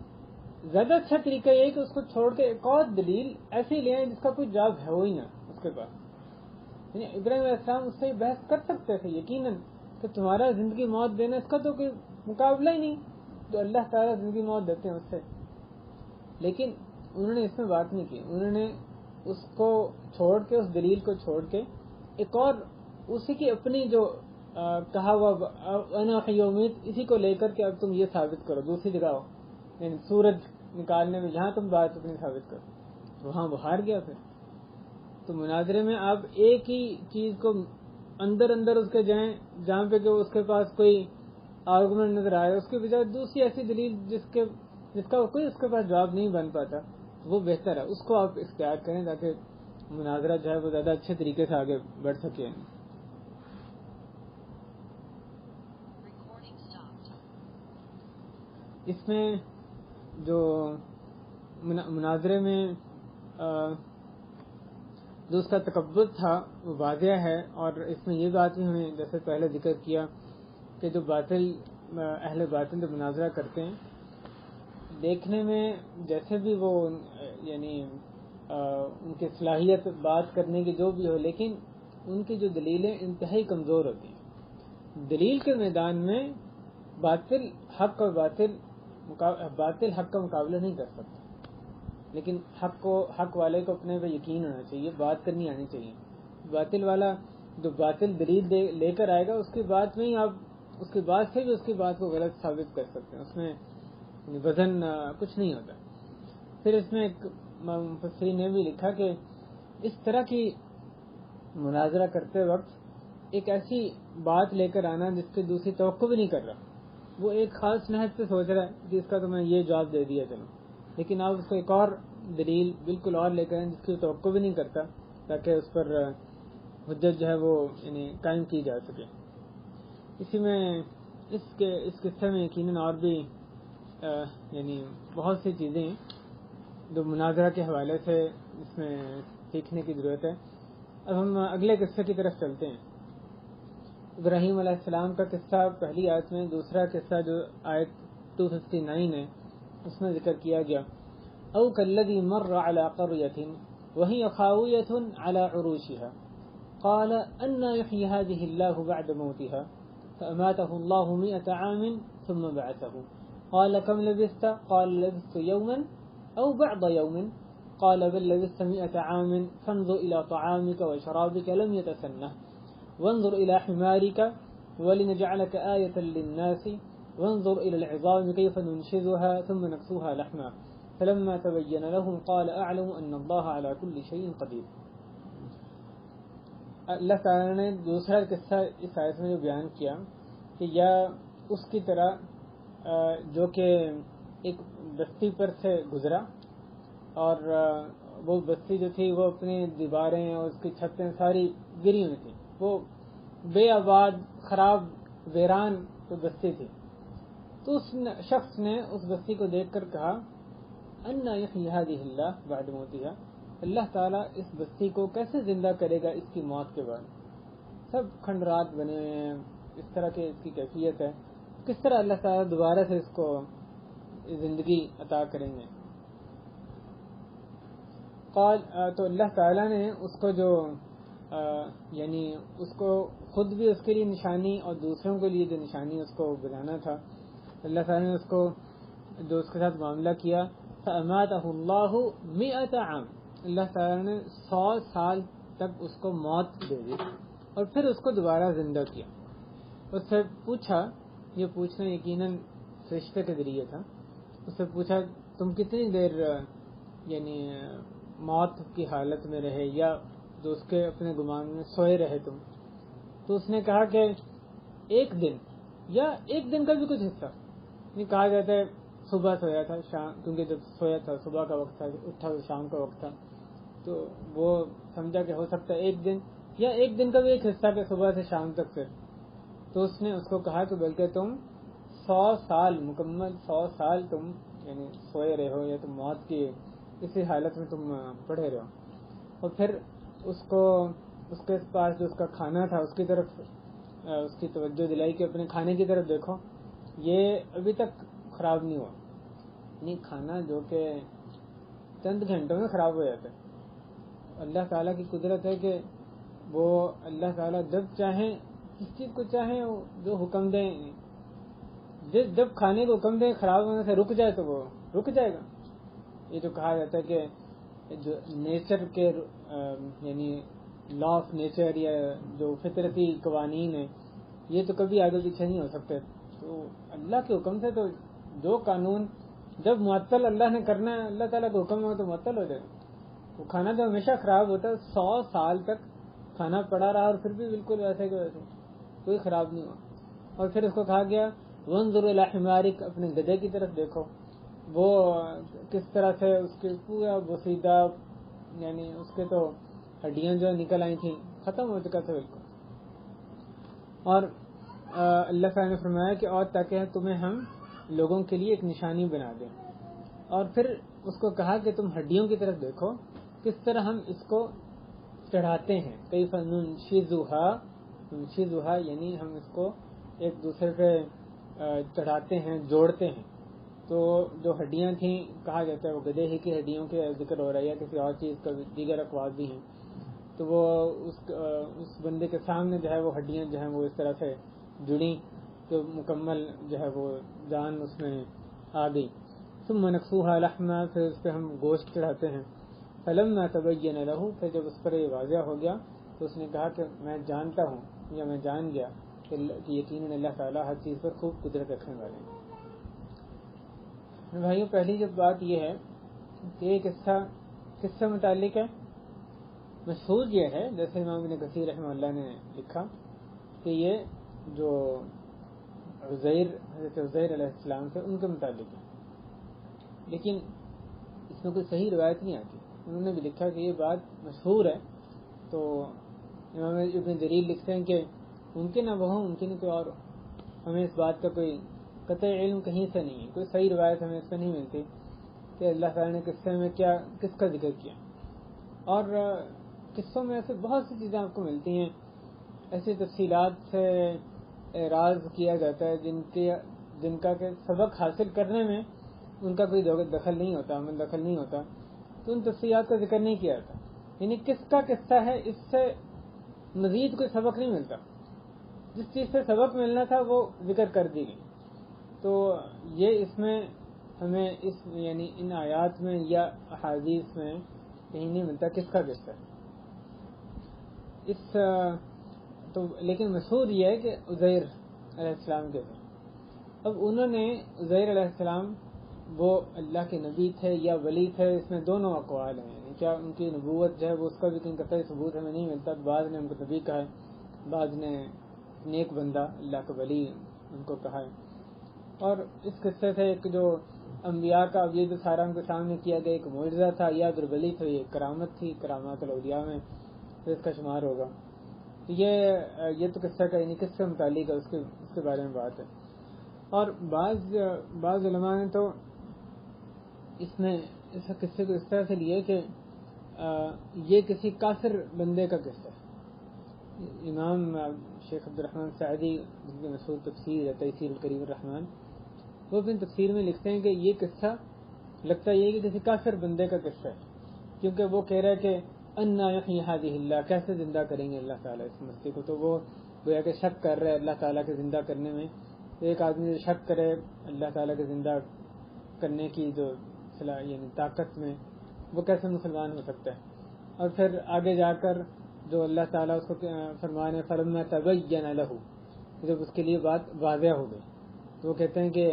زیادہ اچھا طریقہ یہ ہے کہ اس کو چھوڑ کے ایک اور دلیل ایسی لے آئیں جس کا کوئی جواب ہے ہی نہ اس کے پاس. یعنی ابراہیم علیہ السلام اس سے بحث کر سکتے تھے یقیناً کہ تمہارا زندگی موت دینا اس کا تو کوئی مقابلہ ہی نہیں, تو اللہ تعالیٰ زندگی موت دیتے ہیں اس سے, لیکن انہوں نے اس میں بات نہیں کی. انہوں نے اس کو چھوڑ کے, اس دلیل کو چھوڑ کے ایک اور اسی کی اپنی جو کہا ہوا انا حی و امیت, اسی کو لے کر کے اب تم یہ ثابت کرو دوسری جگہ ہو, یعنی سورج نکالنے میں جہاں تم بات اپنی ثابت کرو, وہاں وہ ہار گیا. پھر تو مناظرے میں آپ ایک ہی چیز کو اندر اس کے جائیں جہاں پہ کہ اس کے پاس کوئی آرگومنٹ نظر آئے, اس کے بجائے دوسری ایسی دلیل جس کا کوئی اس کے پاس جواب نہیں بن پاتا, وہ بہتر ہے. اس کو آپ اختیار کریں تاکہ مناظرہ جو ہے وہ زیادہ اچھے طریقے سے آگے بڑھ سکے. اس میں جو مناظرے میں جو اس کا تکبر تھا وہ واضح ہے, اور اس میں یہ بات بھی ہمیں جیسے پہلے ذکر کیا کہ جو اہل باطل جو مناظرہ کرتے ہیں دیکھنے میں جیسے بھی وہ یعنی ان کی صلاحیت بات کرنے کی جو بھی ہو, لیکن ان کی جو دلیلیں انتہائی کمزور ہوتی ہیں. دلیل کے میدان میں باطل حق کا مقابلہ نہیں کر سکتا, لیکن حق والے کو اپنے پہ یقین ہونا چاہیے, بات کرنی آنی چاہیے. باطل والا جو باطل دلیل لے کر آئے گا اس کی بات میں ہی آپ اس کی بات سے بھی اس کی بات کو غلط ثابت کر سکتے ہیں, اس میں وزن کچھ نہیں ہوتا. پھر اس میں ایک مفسرین نے بھی لکھا کہ اس طرح کی مناظرہ کرتے وقت ایک ایسی بات لے کر آنا جس کی دوسری توقع بھی نہیں کر رہا, وہ ایک خاص نہج پہ سوچ رہا ہے کہ اس کا تو میں یہ جواب دے دیا چلو, لیکن آپ اس کو ایک اور دلیل بالکل اور لے کر جس کی توقع بھی نہیں کرتا تاکہ اس پر حجت جو ہے وہ یعنی قائم کی جا سکے. اسی میں اس قصے میں یقیناً اور بھی یعنی بہت سی چیزیں ہیں جو مناظرہ کے حوالے سے اس میں سیکھنے کی ضرورت ہے. اب ہم اگلے قصے کی طرف چلتے ہیں. ابراہیم علیہ السلام کا قصہ پہلی آیت میں, دوسرا قصہ جو آیت 259 ہے اس میں ذکر کیا گیا. او کالذی مر علی قریۃ وہی خاویۃ علی عروشها قال انا یحیی هذه الله بعد موتها فاماته الله 100 عام ثم بعثه قال كم لبثت قال لبثت يوما او بعض يوم قال بل لبثت 100 عام فانظر الى طعامك وشرابك لم يتسنه وانظر الى حمارك ولنجعلك آية للناس وانظر الى العظام كيف ننشزها ثم نكسوها لحما فلما تبين لهم قال اعلم ان الله على كل شيء قدیر. اللہ تعالیٰ نے دوسرا قصہ اس آیت میں جو بیان کیا کہ یا اس کی طرح جو کہ ایک بستی پر سے گزرا اور وہ بستی جو تھی وہ اپنی دیواریں اور اس کی چھتیں ساری گری ہوئی تھی، وہ بے آباد خراب ویران تو بستی تھی. تو اس شخص نے اس بستی کو دیکھ کر کہا انا یحیی ہذہ اللہ بعد موتہا، اللہ تعالیٰ اس بستی کو کیسے زندہ کرے گا اس کی موت کے بعد؟ سب کھنڈرات بنے ہوئے ہیں، اس طرح کے اس کی کیفیت ہے، کس طرح اللہ تعالیٰ دوبارہ سے اس کو زندگی عطا کریں گے؟ قال تو اللہ تعالیٰ نے اس کو جو یعنی اس کو خود بھی اس کے لیے نشانی اور دوسروں کے لیے جو نشانی اس کو بتانا تھا، اللہ تعالیٰ نے اس کو جو اس کے ساتھ معاملہ کیا فَأَمَاتَهُ اللَّهُ 100 عام، اللہ تعالیٰ نے 100 سال تک اس کو موت دے دی اور پھر اس کو دوبارہ زندہ کیا. اس سے پوچھا، یہ پوچھنا یقیناً فرشتے کے ذریعے تھا، اس سے پوچھا تم کتنی دیر یعنی موت کی حالت میں رہے یا جو اس کے اپنے گمان میں سوئے رہے تم؟ تو اس نے کہا کہ ایک دن یا ایک دن کا بھی کچھ حصہ نہیں. کہا جاتا ہے صبح سویا تھا شام، کیونکہ جب سویا تھا صبح کا وقت تھا، اٹھا تو شام کا وقت تھا، تو وہ سمجھا کہ ہو سکتا ہے ایک دن یا ایک دن کا بھی ایک حصہ کہ صبح سے شام تک سے. تو اس نے اس کو کہا کہ بلکہ تم 100 سال مکمل 100 سال تم یعنی سوئے رہے ہو یا تم موت کی اسی حالت میں تم پڑے رہو. اور پھر اس کو اس کے پاس جو اس کا کھانا تھا اس کی طرف اس کی توجہ دلائی کہ اپنے کھانے کی طرف دیکھو، یہ ابھی تک خراب نہیں ہوا. نہیں، کھانا جو کہ چند گھنٹوں میں خراب ہو جاتا ہے. اللہ تعالیٰ کی قدرت ہے کہ وہ اللہ تعالیٰ جب چاہیں کس چیز کو چاہیں جو حکم دیں، جب کھانے کو حکم دیں خراب ہونے سے رک جائے تو وہ رک جائے گا. یہ جو کہا جاتا ہے کہ جو نیچر کے یعنی لا آف نیچر یا جو فطرتی قوانین ہیں یہ تو کبھی آگے پیچھے نہیں ہو سکتے. تو اللہ کے حکم سے تو جو قانون جب معطل اللہ نے کرنا ہے، اللہ تعالیٰ کا حکم ہو تو معطل ہو جائے گا. وہ کھانا تو ہمیشہ خراب ہوتا ہے، 100 سال تک کھانا پڑا رہا اور پھر بھی بالکل ویسے کہ ویسے کوئی خراب نہیں ہوا. اور پھر اس کو کہا گیا وانظر الی حمارک، اپنے گدھے کی طرف دیکھو، وہ کس طرح سے اس کے پورا بسیدہ یعنی اس کے تو ہڈیاں جو نکل آئی تھیں، ختم ہو چکا تھا بالکل. اور اللہ تعالیٰ نے فرمایا کہ اور تاکہ تمہیں ہم لوگوں کے لیے ایک نشانی بنا دیں. اور پھر اس کو کہا کہ تم ہڈیوں کی طرف دیکھو کس طرح ہم اس کو چڑھاتے ہیں. کیف ننشزها یعنی ہم اس کو ایک دوسرے پہ چڑھاتے ہیں، جوڑتے ہیں. تو جو ہڈیاں تھیں کہا جاتا ہے وہ گدھے ہی کی ہڈیوں کے ذکر ہو رہا ہے یا کسی اور چیز کا دیگر اقوال بھی ہیں. تو وہ اس بندے کے سامنے جو ہے وہ ہڈیاں جو ہیں وہ اس طرح سے جڑیں تو مکمل جو ہے وہ جان اس میں آ گئی. ثم نکسوها لحما، پھر اس پہ ہم گوشت چڑھاتے ہیں. فلما تبین له، پھر جب اس پر یہ واضح ہو گیا تو اس نے کہا کہ میں جانتا ہوں یا میں جان گیا کہ یقیناً اللہ تعالیٰ ہر چیز پر خوب قدرت رکھنے والے ہیں. بھائیوں، پہلی جب بات یہ ہے کہ یہ قصہ کس سے متعلق ہے. مشہور یہ ہے جیسے امام ابن کثیر رحمہ اللہ نے لکھا کہ یہ جو حضرت عزیر علیہ السلام سے ان کے متعلق ہے، لیکن اس میں کوئی صحیح روایت نہیں آتی. انہوں نے بھی لکھا کہ یہ بات مشہور ہے. تو امام ابن جریر لکھتے ہیں کہ ممکن ہے وہ ہوں، ممکن ہے کوئی اور. ہمیں اس بات کا کوئی قطعی علم کہیں سے نہیں ہے، کوئی صحیح روایت ہمیں اس سے نہیں ملتی کہ اللہ تعالیٰ نے قصے میں کیا کس کا ذکر کیا. اور قصوں میں ایسے بہت سی چیزیں آپ کو ملتی ہیں، ایسی تفصیلات سے اعراض کیا جاتا ہے جن کا کہ سبق حاصل کرنے میں ان کا کوئی دخل نہیں ہوتا، عمل دخل نہیں ہوتا. تو ان تفصیلات کا ذکر نہیں کیا جاتا. یعنی کس کا قصہ ہے اس سے مزید کوئی سبق نہیں ملتا. جس چیز سے سبق ملنا تھا وہ ذکر کر دی گئی. تو یہ اس میں ہمیں یعنی ان آیات میں یا احادیث میں کہیں نہیں ملتا کس کا قصہ ہے. تو لیکن مشہور یہ ہے کہ عزیر علیہ السلام کے تھے. اب انہوں نے عزیر علیہ السلام وہ اللہ کے نبی تھے یا ولی تھے، اس میں دونوں اقوال ہیں. یعنی کیا ان کی نبوت جو ہے وہ اس کا بھی کہیں قطعی ثبوت ہمیں نہیں ملتا. بعض نے ان کو نبی کہا ہے، بعض نے نیک بندہ اللہ کا ولی ان کو کہا ہے. اور اس قصے سے ایک جو انبیاء کا اب یہ جو سارا ان کے سامنے کیا گیا ایک معجزہ تھا یا دربلی تھا، یہ کرامت تھی، کرامات الاولیاء میں تو اس کا شمار ہوگا. تو یہ تو قصہ کا یعنی قصے متعلق ہے، اس کے بارے میں بات ہے. اور بعض علماء نے تو اس قصے کو اس طرح سے لیے کہ یہ کسی کافر بندے کا قصہ ہے. امام شیخ عبد الرحمن سعدی جن کی مشہور تفسیر ہے تیسیر الکریم الرحمن، وہ اپنی تفسیر میں لکھتے ہیں کہ یہ قصہ لگتا یہ کہ کسی کافر بندے کا قصہ ہے، کیونکہ وہ کہہ رہا ہے کہ انا یحیی ہذہ اللہ، کیسے زندہ کریں گے اللہ تعالیٰ اس مستی کو. تو وہ گویا کہ شک کر رہے اللہ تعالیٰ کے زندہ کرنے میں. ایک آدمی جو شک کرے اللہ تعالیٰ کے زندہ کرنے کی جو یعنی طاقت میں، وہ کیسے مسلمان ہو سکتا ہے. اور پھر آگے جا کر جو اللہ تعالیٰ اس کو فرمانے فلما تبین لہ، جب اس کے لیے بات واضح ہو گئی تو وہ کہتے ہیں کہ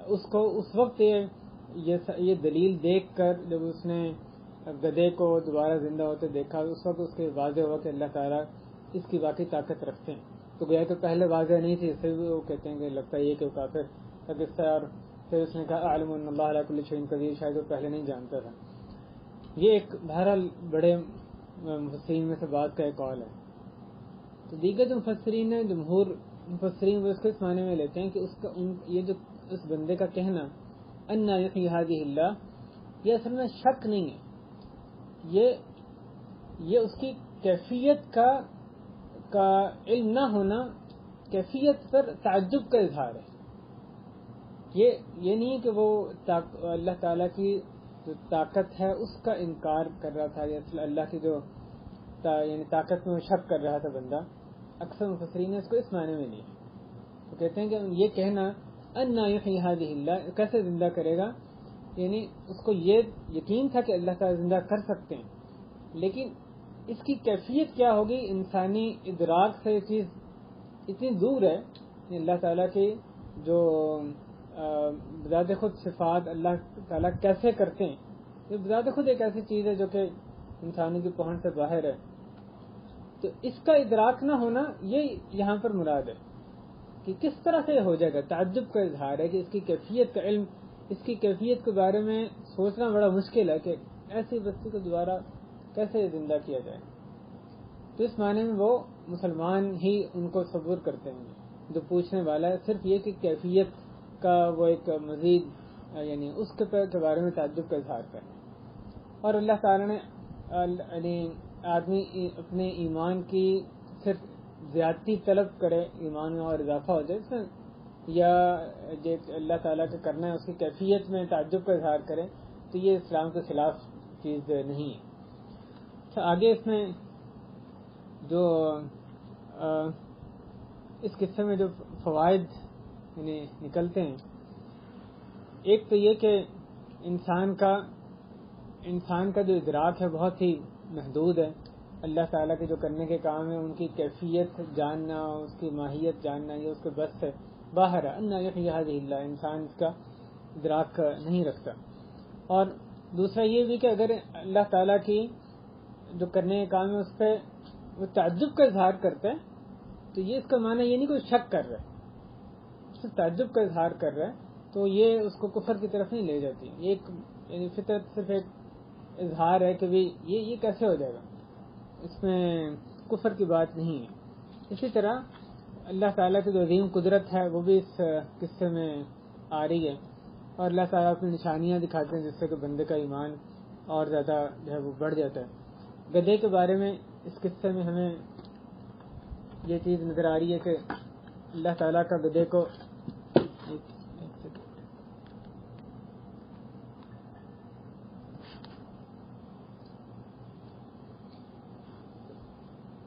اس کو اس وقت یہ دلیل دیکھ کر جب اس نے گدھے کو دوبارہ زندہ ہوتے دیکھا، اس وقت اس کے واضح ہوا کہ اللہ تعالیٰ اس کی واقعی طاقت رکھتے ہیں. تو گویا کہ پہلے واضح نہیں تھی، اس سے بھی وہ کہتے ہیں کہ لگتا یہ کہ وہ کافر کا قصہ ہے. اور پھر اس نے کہا اعلم ان اللہ علی کل شیء قدیر، شاید وہ پہلے نہیں جانتا تھا. یہ ایک بہرحال بڑے مفسرین میں سے بات کا ایک قول ہے. تو دیگر جو مفسرین ہیں، جمہور مفسرین، وہ اس کو اس معنی میں لیتے ہیں کہ یہ جو اس بندے کا کہنا انا یحیی ہذہ اللہ، یہ اصل میں شک نہیں ہے، یہ اس کی کیفیت کا علم نہ ہونا، کیفیت پر تعجب کا اظہار ہے. یہ نہیں کہ وہ اللہ تعالیٰ کی جو طاقت ہے اس کا انکار کر رہا تھا، یا اللہ کی جو یعنی طاقت میں شک کر رہا تھا بندہ. اکثر مفسرین نے اس کو اس معنی میں لیا. تو کہتے ہیں کہ یہ کہنا انا یحیی ہذہ اللہ، کیسے زندہ کرے گا، یعنی اس کو یہ یقین تھا کہ اللہ تعالیٰ زندہ کر سکتے ہیں، لیکن اس کی کیفیت کیا ہوگی، انسانی ادراک سے یہ چیز اتنی دور ہے. اللہ تعالیٰ کی جو بذات خود صفات اللہ تعالیٰ کیسے کرتے ہیں، یہ بذات خود ایک ایسی چیز ہے جو کہ انسانی کی پہنچ سے باہر ہے. تو اس کا ادراک نہ ہونا یہ یہاں پر مراد ہے کہ کس طرح سے ہو جائے گا. تعجب کا اظہار ہے کہ اس کی کیفیت کا علم، اس کی کیفیت کے بارے میں سوچنا بڑا مشکل ہے کہ ایسی بستی کو دوبارہ کیسے زندہ کیا جائے. تو اس معنی میں وہ مسلمان ہی ان کو تصور کرتے ہیں. جو پوچھنے والا ہے صرف یہ کہ کیفیت کا وہ ایک مزید یعنی اس کے بارے میں تعجب کا اظہار کریں. اور اللہ تعالیٰ نے یعنی آدمی اپنے ایمان کی صرف زیادتی طلب کرے، ایمان میں اور اضافہ ہو جائے اس میں، یا اللہ تعالیٰ کا کرنا ہے اس کی کیفیت میں تعجب کا اظہار کرے، تو یہ اسلام کے خلاف چیز نہیں ہے. اچھا، آگے اس میں جو اس قصے میں جو فوائد یعنی نکلتے ہیں، ایک تو یہ کہ انسان کا جو ادراک ہے بہت ہی محدود ہے. اللہ تعالیٰ کے جو کرنے کے کام ہیں ان کی کیفیت جاننا، اس کی ماہیت جاننا، یہ اس کے بس سے باہر ہے. انا یحیی ہذہ اللہ، انسان اس کا ادراک نہیں رکھتا. اور دوسرا یہ بھی کہ اگر اللہ تعالیٰ کی جو کرنے کے کام ہے اس پہ وہ تعجب کا اظہار کرتا ہے، تو یہ اس کا معنی یہ نہیں کوئی شک کر رہا ہے، صرف تعجب کا اظہار کر رہا ہے، تو یہ اس کو کفر کی طرف نہیں لے جاتی. یہ ایک یعنی فطرت صرف ایک اظہار ہے کہ یہ کیسے ہو جائے گا، اس میں کفر کی بات نہیں ہے. اسی طرح اللہ تعالیٰ کی جو عظیم قدرت ہے وہ بھی اس قصے میں آ رہی ہے، اور اللہ تعالیٰ اپنی نشانیاں دکھاتے ہیں جس سے کہ بندے کا ایمان اور زیادہ جو ہے وہ بڑھ جاتا ہے. گدھے کے بارے میں اس قصے میں ہمیں یہ چیز نظر آ رہی ہے کہ اللہ تعالیٰ کا گدھے کو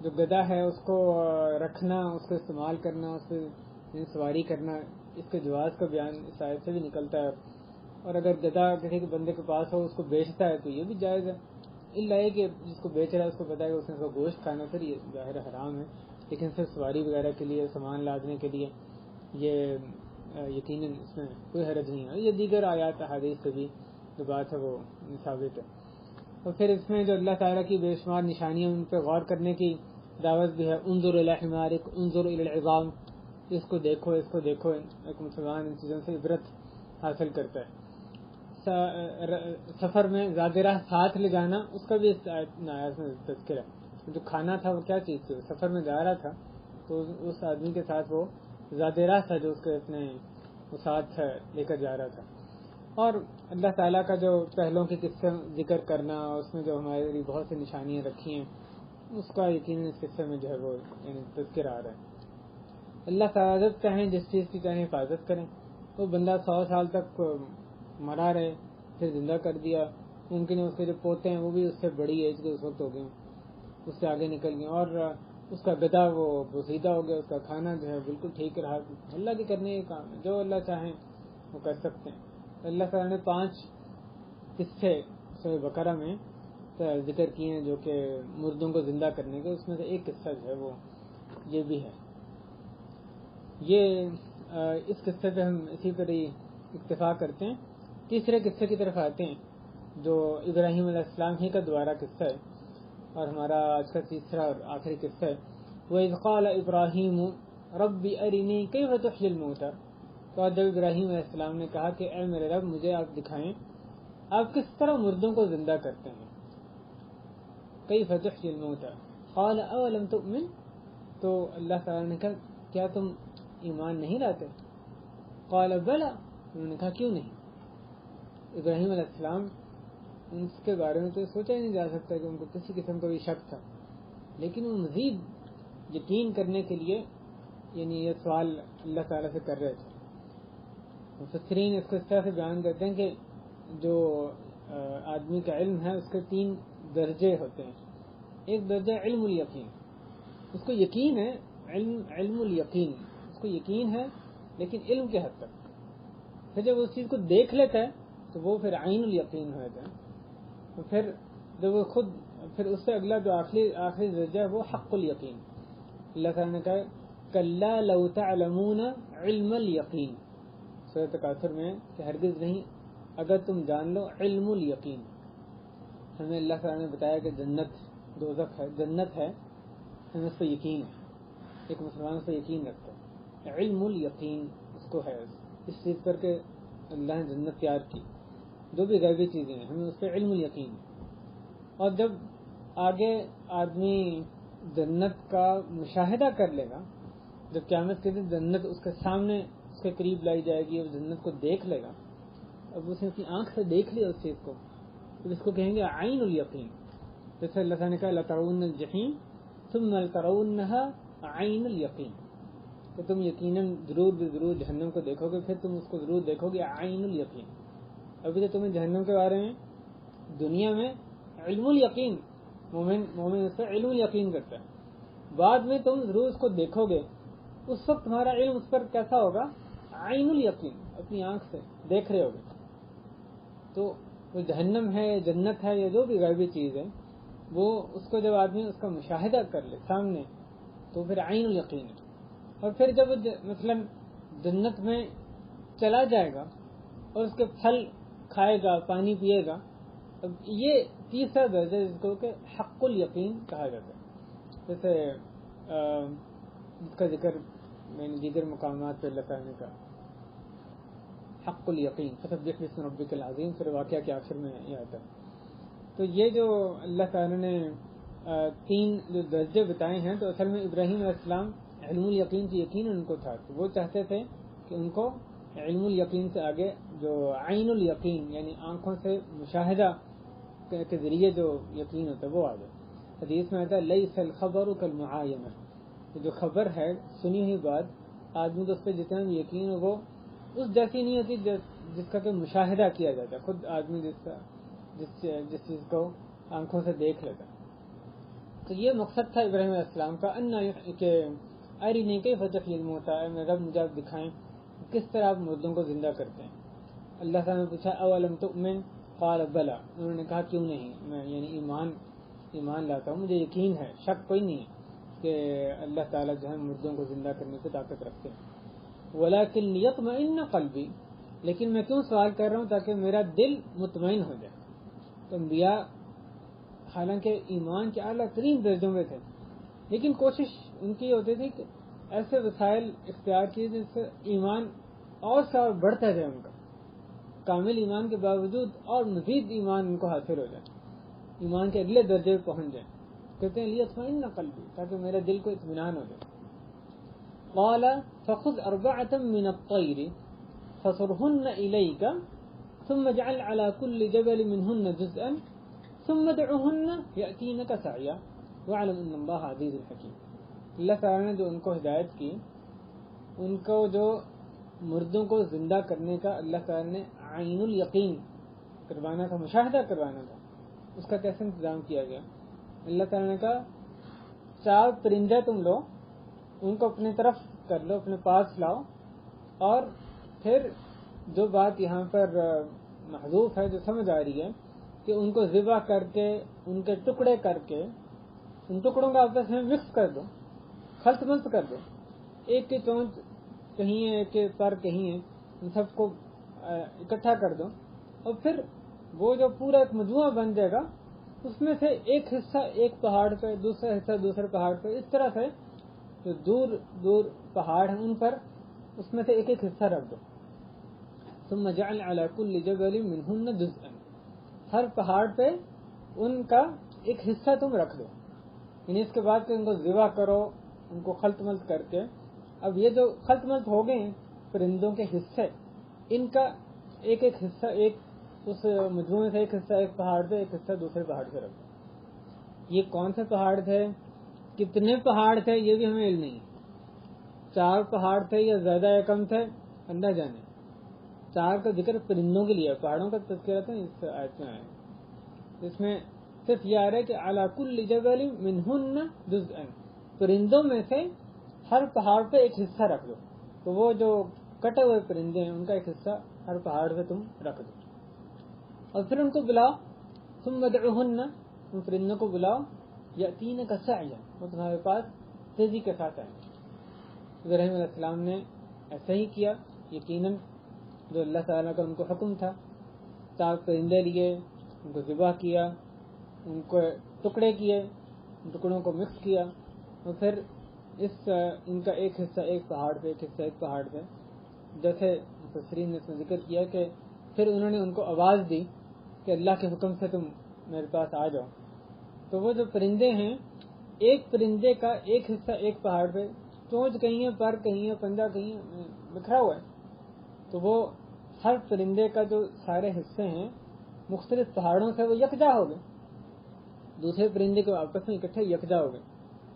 جو گدھا ہے اس کو رکھنا، اس کو استعمال کرنا، اس پہ سواری کرنا، اس کے جواز کا بیان اس آیت سے بھی نکلتا ہے. اور اگر گدھا کسی کے بندے کے پاس ہو اس کو بیچتا ہے تو یہ بھی جائز ہے، الا یہ کہ جس کو بیچ رہا ہے اس کو پتا ہے کہ اس نے اس کو گوشت کھانا، پھر یہ ظاہر حرام ہے. لیکن صرف سواری وغیرہ کے لیے، سامان لادنے کے لیے یہ یقیناً اس میں کوئی حرج نہیں ہے. یہ دیگر آیات احادیث سے بھی جو بات ہے وہ ثابت ہے. اور پھر اس میں جو اللہ تعالیٰ کی بے شمار نشانیاں ان پہ غور کرنے کی دعوت بھی ہے. انظر الی حمارک انظر الی العظام، اس کو دیکھو اس کو دیکھو. ایک مسلمان ان چیزوں سے عبرت حاصل کرتا ہے. سفر میں زاد راہ ساتھ لے جانا اس کا بھی اس آیت میں تذکرہ ہے. جو کھانا تھا وہ کیا چیز تھی؟ سفر میں جا رہا تھا تو اس آدمی کے ساتھ وہ زاد راہ تھا جو اس کے اپنے ساتھ لے کر جا رہا تھا. اور اللہ تعالیٰ کا جو پہلوں کے قصے ذکر کرنا، اس میں جو ہمارے لیے بہت سی نشانیاں رکھی ہیں، اس کا یقیناً اس قصے میں جو ہے وہ یعنی تذکر آ رہا ہے. اللہ تعالیٰ چاہیں جس چیز کی چاہیں حفاظت کریں. وہ بندہ 100 سال تک مرا رہے پھر زندہ کر دیا. ممکن ہے اس کے جو پوتے ہیں وہ بھی اس سے بڑی ایج کے اس وقت ہو گئے، اس سے آگے نکل گئے، اور اس کا گدھا وہ بوسیدہ ہو گیا، اس کا کھانا جو ہے بالکل ٹھیک رہا. اللہ کے کرنے کے کام ہے، جو اللہ چاہیں وہ کر سکتے ہیں. اللہ تعالیٰ نے 5 قصے سورہ بقرہ میں ذکر کیے ہیں جو کہ مردوں کو زندہ کرنے کے. اس میں سے ایک قصہ جو ہے وہ یہ بھی ہے. اس قصے پہ ہم اسی پر ہی اکتفا کرتے ہیں. تیسرے قصے کی طرف آتے ہیں جو ابراہیم علیہ السلام ہی کا دوبارہ قصہ ہے اور ہمارا آج کا تیسرا اور آخری قصہ ہے. وَإِذْ قَالَ إِبْرَاهِيمُ رَبِّ أَرِنِي كَيْفَ تُحْيِي الْمَوْتَى. تو جب ابراہیم علیہ السلام نے کہا کہ اے میرے رب مجھے آپ دکھائیں آپ کس طرح مردوں کو زندہ کرتے ہیں. كَيْفَ تُحْيِي الْمَوْتَى قَالَ أَوَلَمْ تُؤْمِنْ. تو اللہ تعالیٰ نے کہا کیا تم ایمان نہیں لاتے؟ قَالَ بَلَى. انہوں نے کہا کیوں نہیں. ابراہیم علیہ السلام اس کے بارے میں تو سوچا ہی نہیں جا سکتا کہ ان کو کسی قسم کا بھی شک تھا، لیکن وہ مزید یقین کرنے کے لیے یعنی یہ سوال اللہ تعالیٰ سے کر رہے تھے. مفسرین اس کو اس طرح سے بیان کرتے ہیں کہ جو آدمی کا علم ہے اس کے 3 درجے ہوتے ہیں. ایک درجہ علم الیقین، اس کو یقین ہے، علم الیقین، اس کو یقین ہے لیکن علم کے حد تک. پھر جب اس چیز کو دیکھ لیتا ہے تو وہ پھر عین الیقین ہو جاتا ہے. پھر جب وہ خود پھر اس سے اگلا جو آخری درجہ ہے وہ حق الیقین. اللہ تعالیٰ نے کہا کلا لو تعلمون علم الیقین سورۃ تکاثر میں کہ ہرگز نہیں اگر تم جان لو علم الیقین. ہمیں اللہ تعالیٰ نے بتایا کہ جنت دوزخ ہے، جنت ہے، ہمیں اس پہ یقین ہے. ایک مسلمان اس پہ یقین رکھتا ہے. علم الیقین اس کو ہے، اس چیز پر کہ اللہ نے جنت تیار کی، جو بھی غیبی چیزیں ہیں ہمیں اس پہ علم الیقین. اور جب آگے آدمی جنت کا مشاہدہ کر لے گا، جب قیامت کے دن جنت اس کے سامنے اس کے قریب لائی جائے گی اور جنت کو دیکھ لے گا، اب اس نے اپنی آنکھ سے دیکھ لیا اس چیز کو، تو اس کو کہیں گے عین الیقین. جیسے اللہ تعالیٰ نے کہا لترون الجحیم ثم لترونها عین الیقین، کہ تم یقیناً ضرور جہنم کو دیکھو گے، پھر تم اس کو ضرور دیکھو گے عین الیقین. ابھی تو تمہیں جہنم کے بارے میں دنیا میں علم الیقین، مومن اس سے علم الیقین کرتا ہے، بعد میں تم ضرور اس کو دیکھو گے، اس وقت تمہارا علم اس پر کیسا ہوگا؟ عین الیقین، اپنی آنکھ سے دیکھ رہے ہوگے. تو وہ جہنم ہے، جنت ہے، یا جو بھی غیبی چیز ہے، وہ اس کو جب آدمی اس کا مشاہدہ کر لے سامنے تو پھر عین الیقین ہے. اور پھر جب مثلا جنت میں چلا جائے گا اور اس کے پھل کھائے گا، پانی پیے گا، اب یہ تیسرا درجہ جس کو کہ حق الیقین کہا جاتا ہے. جیسے جس کا ذکر میں نے دیگر مقامات پہ اللہ تعالیٰ نے کہا حق الیقین فسبح باسم ربک العظیم، پھر واقعہ کے آخر میں یہ آتا ہے. تو یہ جو اللہ تعالیٰ نے 3 جو درجے بتائے ہیں، تو اصل میں ابراہیم علیہ السلام علم الیقین کی یقین ان کو تھا، تو وہ چاہتے تھے کہ ان کو علم الیقین سے آگے جو عین الیقین یعنی آنکھوں سے مشاہدہ کے ذریعے جو یقین ہوتا ہے وہ آ جائے. حدیث میں آتا ہے لیس الخبر کالمعاینہ، جو خبر ہے سنی ہوئی بات آدمی کو اس پہ جتنا بھی یقین ہو وہ اس جیسی نہیں ہوتی جس کا کہ مشاہدہ کیا جاتا ہے، خود آدمی جس چیز کو آنکھوں سے دیکھ لیتا. تو یہ مقصد تھا ابراہیم علیہ السلام کا کہ ارنی کیف تحیی الموتى، میرے رب مجھے دکھائیں کس طرح آپ مردوں کو زندہ کرتے ہیں. اللہ تعالیٰ نے پوچھا اولم تؤمن قال بلا، انہوں نے کہا کیوں نہیں، میں یعنی ایمان لاتا ہوں، مجھے یقین ہے، شک کوئی نہیں ہے کہ اللہ تعالیٰ جو ہے مردوں کو زندہ کرنے کی طاقت رکھتے ہیں. ولیکن لیطمئن قلبی، لیکن میں کیوں سوال کر رہا ہوں؟ تاکہ میرا دل مطمئن ہو جائے۔ تو انبیاء حالانکہ ایمان کے اعلیٰ ترین درجوں میں تھے، لیکن کوشش ان کی ہوتی تھی کہ ایسے وسائل اختیار کیے جس سے ایمان اور سے اور بڑھتا جائے، ان کا کامل ایمان کے باوجود اور مزید ایمان ان کو حاصل ہو جائے، ایمان کے اگلے درجے پہ پہنچ جائیں۔ کہتے ہیں لیطمئن قلبی، تاکہ میرے دل کو اطمینان ہو جائے۔ قال فخذ أربعة من الطير فصرهن إليك ثم اجعل على كل جبل منهن جزءا ثم ادعهن يأتينك سعيا واعلم ان الله عزيز حكيم۔ اللہ تعالیٰ نے جو ان کو ہدایت کی، ان کو جو مردوں کو زندہ کرنے کا اللہ تعالیٰ نے عین الیقین کروانا تھا، مشاہدہ کروانا تھا، اس کا کیسے انتظام کیا گیا؟ اللہ تعالیٰ نے کہا 4 پرندے تم لو، ان کو اپنے طرف کر لو، اپنے پاس لاؤ، اور پھر جو بات یہاں پر محذوف ہے، جو سمجھ آ رہی ہے کہ ان کو ذبح کر کے، ان کے ٹکڑے کر کے، ان ٹکڑوں کا آپس میں مکس کر دو، خلط ملط کر دو، ایک کی چونچ کہیں ہے، ایک کے پر کہیں ہے، ان سب کو اکٹھا کر دو، اور پھر وہ جو پورا ایک مجموعہ بن جائے گا، اس میں سے ایک حصہ ایک پہاڑ پہ، دوسرا حصہ دوسرے پہاڑ پہ، اس طرح سے جو دور دور پہاڑ ہیں ان پر اس میں سے ایک ایک حصہ رکھ دو۔ ثم جعل على كل جبل منهن جزءا، ہر پہاڑ پہ ان کا ایک حصہ تم رکھ دو، یعنی اس کے بعد کہ ان کو ذبح کرو، ان کو خلط ملط کر کے، اب یہ جو خلط ملط ہو گئے ہیں پرندوں کے حصے، ان کا ایک ایک حصہ، ایک اس مجموعے سے ایک حصہ ایک پہاڑ پہ، ایک حصہ دوسرے پہاڑ پہ رکھ دو۔ یہ کون سے پہاڑ تھے، کتنے پہاڑ تھے، یہ بھی ہمیں علم نہیں، 4 پہاڑ تھے یا زیادہ یا کم تھے، اللہ جانے۔ 4 کا ذکر پرندوں کے لیے، پہاڑوں کا تذکرہ تھا اس آیت میں آیا، اس میں صرف یہ آ رہا ہے کہ علی کل جبل منہن جزءا، پرندوں میں سے ہر پہاڑ پہ ایک حصہ رکھ دو، تو وہ جو کٹے ہوئے پرندے ہیں ان کا ایک حصہ ہر پہاڑ پہ تم رکھ دو، اور پھر ان کو بلاؤ، ثم ادعوہن، ان پرندوں کو بلاؤ، یأتینک سعیا، وہ تمہارے پاس تیزی کے ساتھ آئیں۔ ابراہیم علیہ السلام نے ایسا ہی کیا، یقیناً جو اللہ تعالیٰ کا ان کو حکم تھا، 4 پرندے لیے، ان کو ذبح کیا، ان کو ٹکڑے کیے، ان ٹکڑوں کو مکس کیا، اور پھر ان کا ایک حصہ ایک پہاڑ پہ، ایک حصہ ایک پہاڑ پہ، جیسے مفسرین نے اس میں ذکر کیا کہ پھر انہوں نے ان کو آواز دی کہ اللہ کے حکم سے تم میرے پاس آ جاؤ، تو وہ جو پرندے ہیں، ایک پرندے کا ایک حصہ ایک پہاڑ پہ، چونچ کہیں ہے، پر کہیں ہے، پنجہ کہیں ہے، بکھرا ہوا ہے، تو وہ ہر پرندے کا جو سارے حصے ہیں مختلف پہاڑوں سے وہ یکجا ہو گئے، دوسرے پرندے کو آپس میں اکٹھے یکجا ہو گئے۔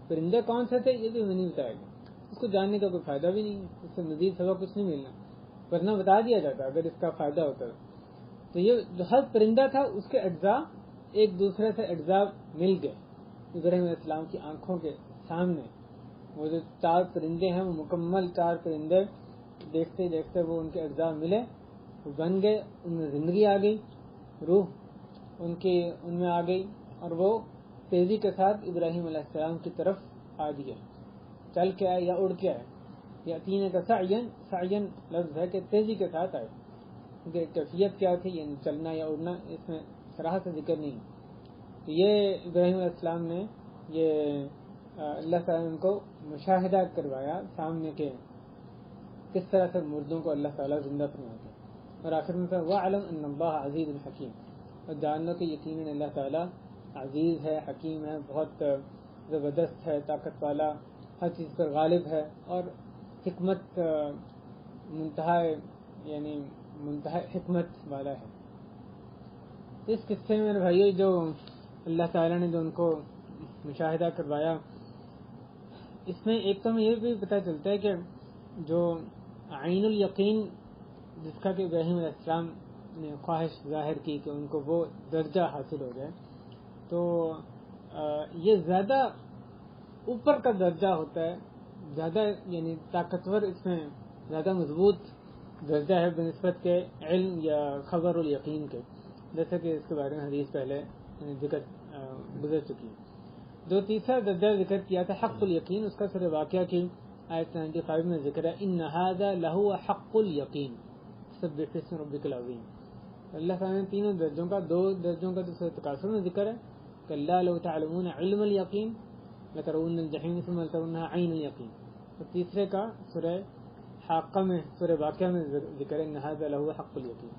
پرندے کون سے تھے یہ بھی ہمیں نہیں بتایا گیا، اس کو جاننے کا کوئی فائدہ بھی نہیں ہے، اس سے مزید سبق کچھ نہیں ملنا، ورنہ بتا دیا جاتا اگر اس کا فائدہ ہوتا ہے۔ تو یہ جو ہر پرندہ تھا اس کے اجزاء ایک دوسرے سے اجزاء مل گئے ابراہیم علیہ السلام کی آنکھوں کے سامنے، وہ جو 4 پرندے ہیں وہ مکمل 4 پرندے دیکھتے دیکھتے وہ ان کے اجزاء ملے، وہ بن گئے، ان میں زندگی آ گئی، روح ان میں آ گئی، اور وہ تیزی کے ساتھ ابراہیم علیہ السلام کی طرف آ گئے، چل کے آئے یا اڑ کے آئے۔ یأتینک سعیا لفظ ہے کہ تیزی کے ساتھ آئے، کیونکہ کیفیت کیا تھی، یعنی چلنا یا اڑنا، اس میں صراحت سے ذکر نہیں۔ تو یہ ابراہیم علیہ السلام نے یہ اللہ تعالیٰ نے ان کو مشاہدہ کروایا سامنے کے، کس طرح سے مردوں کو اللہ تعالیٰ زندہ فرماتے، اور آخر میں کہا وَاعْلَمْ أَنَّ اللَّهَ عَزِيزٌ حَكِيمٌ، اور جان لو کہ یقیناً اللہ تعالیٰ عزیز ہے، حکیم ہے، بہت زبردست ہے، طاقت والا، ہر چیز پر غالب ہے، اور حکمت منتہا حکمت والا ہے۔ اس قصے میں میرے بھائیو جو اللہ تعالیٰ نے جو ان کو مشاہدہ کروایا، اس میں ایک تو ہمیں یہ بھی پتہ چلتا ہے کہ جو عین الیقین جس کا کہ ابراہیم علیہ السلام نے خواہش ظاہر کی کہ ان کو وہ درجہ حاصل ہو جائے، تو یہ زیادہ اوپر کا درجہ ہوتا ہے، زیادہ یعنی طاقتور، اس میں زیادہ مضبوط درجہ ہے بنسبت کے علم یا خبر الیقین کے، جیسا کہ اس کے بارے میں حدیث پہلے ذکر گزر چکی ہے۔ جو تیسرا درجہ ذکر کیا تھا حق الیقین، اس کا سر واقعہ کی آیت 95 میں ذکر ہے ان ھذا لہو حق الیقین سبح اسم ربک العظیم. اللہ تعالیٰ نے تینوں درجوں کا، دو درجوں کا تو سورۃ تکاثر میں ذکر ہے کلا لو تعلمون علم الیقین لترون الجحیم ثم لترونها عین الیقین، اور تیسرے کا سورہ حاقہ میں، سورہ واقعہ میں ذکر ہے ان ھذا لہو حق الیقین.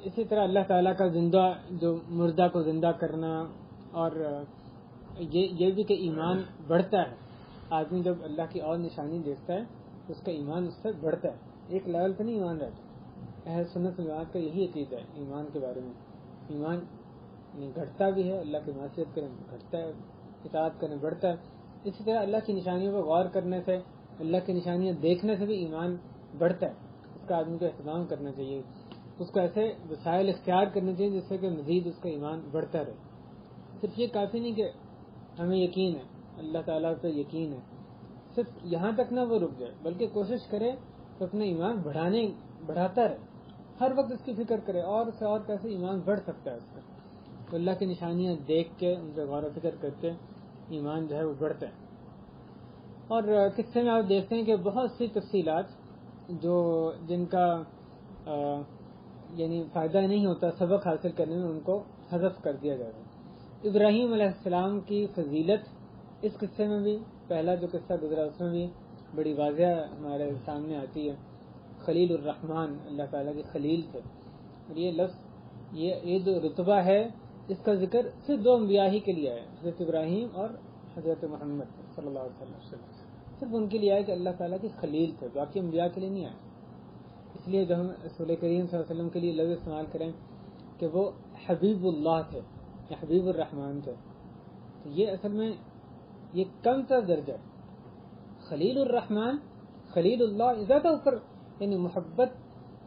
اسی طرح اللہ تعالیٰ کا زندہ، جو مردہ کو زندہ کرنا، اور یہ بھی کہ ایمان بڑھتا ہے. آدمی جب اللہ کی اور نشانی دیکھتا ہے تو اس کا ایمان اس سے بڑھتا ہے، ایک لیول پہ نہیں ایمان رہتا. اہل سنت والجماعت کا یہی عقیدہ ہے ایمان کے بارے میں. ایمان گھٹتا بھی ہے، اللہ کی معصیت کریں گھٹتا ہے، اطاعت کریں بڑھتا ہے. اسی طرح اللہ کی نشانیوں پر غور کرنے سے، اللہ کی نشانیاں دیکھنے سے بھی ایمان بڑھتا ہے. اس کا آدمی کو اہتمام کرنا چاہیے، اس کو ایسے وسائل اختیار کرنے چاہیے جس سے کہ مزید اس کا ایمان بڑھتا رہے. صرف یہ کافی نہیں کہ ہمیں یقین ہے، اللہ تعالیٰ پہ یقین ہے، صرف یہاں تک نہ وہ رک جائے، بلکہ کوشش کرے تو اپنا ایمان بڑھاتا رہے. ہر وقت اس کی فکر کرے اور سے اور کیسے ایمان بڑھ سکتا ہے اس کا. تو اللہ کی نشانیاں دیکھ کے، ان سے غور و فکر کر کے ایمان جو ہے وہ بڑھتا ہے. اور قصے میں آپ دیکھتے ہیں کہ بہت سی تفصیلات جن کا یعنی فائدہ نہیں ہوتا سبق حاصل کرنے میں، ان کو حذف کر دیا جاتا ہے. ابراہیم علیہ السلام کی فضیلت اس قصے میں بھی، پہلا جو قصہ گزرا اس میں بھی بڑی واضح ہمارے سامنے آتی ہے. خلیل الرحمن، اللہ تعالیٰ کے خلیل تھے. اور یہ لفظ، یہ جو رتبہ ہے، اس کا ذکر صرف دو انبیاء ہی کے لیے ہے، حضرت ابراہیم اور حضرت محمد صلی اللہ علیہ وسلم. صرف ان کے لیے ہے کہ اللہ تعالیٰ کے خلیل تھے، باقی انبیاء کے لیے نہیں آئے. اس لیے جو ہم رسول کریم صلی اللہ علیہ وسلم کے لیے لفظ استعمال کریں کہ وہ حبیب اللہ تھے یا حبیب الرحمن تھے، تو یہ اصل میں یہ کم تر درجہ ہے. خلیل الرحمن، خلیل اللہ زیادہ اوپر، یعنی محبت،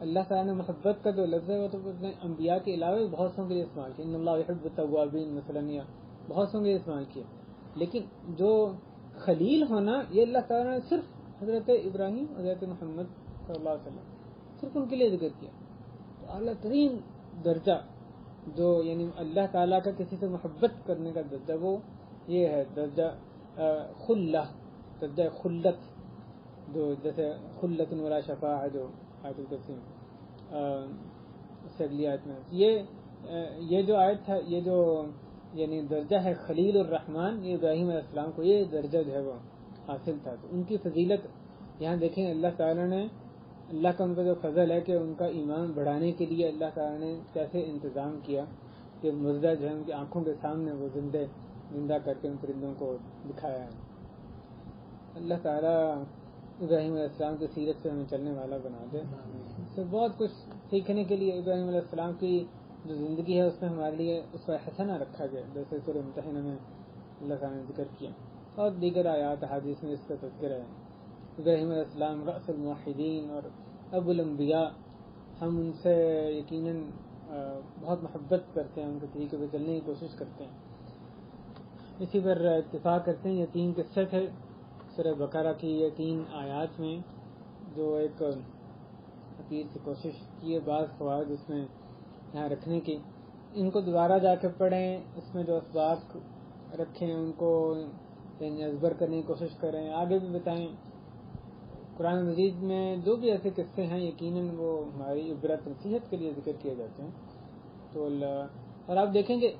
اللہ تعالیٰ نے محبت کا جو لفظ ہے وہ تو انبیاء کے علاوہ بھی بہت سوں کے لیے استعمال کیا. ان اللہ یحب التوابین مثلا، یا بہت سوں کے لیے استعمال کیا. لیکن جو خلیل ہونا، یہ اللہ تعالیٰ نے صرف حضرت ابراہیم، حضرت محمد صلی اللہ علیہ وسلم، صرف ان کے لیے ذکر کیا. تو اعلیٰ ترین درجہ جو یعنی اللہ تعالیٰ کا کسی سے محبت کرنے کا درجہ، وہ یہ ہے درجہ خلہ، درجہ خلت، جو جیسے خلت ولا شفاعہ جو آیت الکرسی سے اگلی آیت میں، یہ جو آیت تھا، یہ جو یعنی درجہ ہے خلیل الرحمن، یہ ابراہیم علیہ السلام کو یہ درجہ جو ہے وہ حاصل تھا. تو ان کی فضیلت یہاں دیکھیں، اللہ تعالیٰ نے، اللہ کا ان پر جو فضل ہے کہ ان کا ایمان بڑھانے کے لیے اللہ تعالیٰ نے کیسے انتظام کیا کہ مردہ جو ہے ان کی آنکھوں کے سامنے وہ زندہ کر کے ان پرندوں کو دکھایا ہے. اللہ تعالیٰ ابراہیم علیہ السلام کی سیرت سے ہمیں چلنے والا بنا دے. اس سے بہت کچھ سیکھنے کے لیے ابراہیم علیہ السلام کی جو زندگی ہے اس میں ہمارے لیے اس کا حسنہ رکھا گیا، جیسے سورہ ممتحنہ میں اللہ تعالیٰ نے ذکر کیا، اور دیگر آیات احادیث میں اس کا تذکرہ ہے. ابراہیم علیہ السلام رأس الموحدین اور ابو الانبیاء، ہم ان سے یقیناً بہت محبت کرتے ہیں، ان کے طریقے پہ چلنے کی کوشش کرتے ہیں. اسی پر اتفاق کرتے ہیں. یہ 3 قصے تھے سورہ بقرہ کی، یہ 3 آیات میں جو ایک حقیقت سے کوشش کی ہے بعض فوائد اس میں یہاں رکھنے کی. ان کو دوبارہ جا کے پڑھیں، اس میں جو اسباق رکھیں ان کو ازبر کرنے کی کوشش کریں، آگے بھی بتائیں. قرآن مجید میں جو بھی ایسے قصے ہیں یقیناً وہ ہماری عبرت نصیحت کے لیے ذکر کیے جاتے ہیں. تو اور آپ دیکھیں گے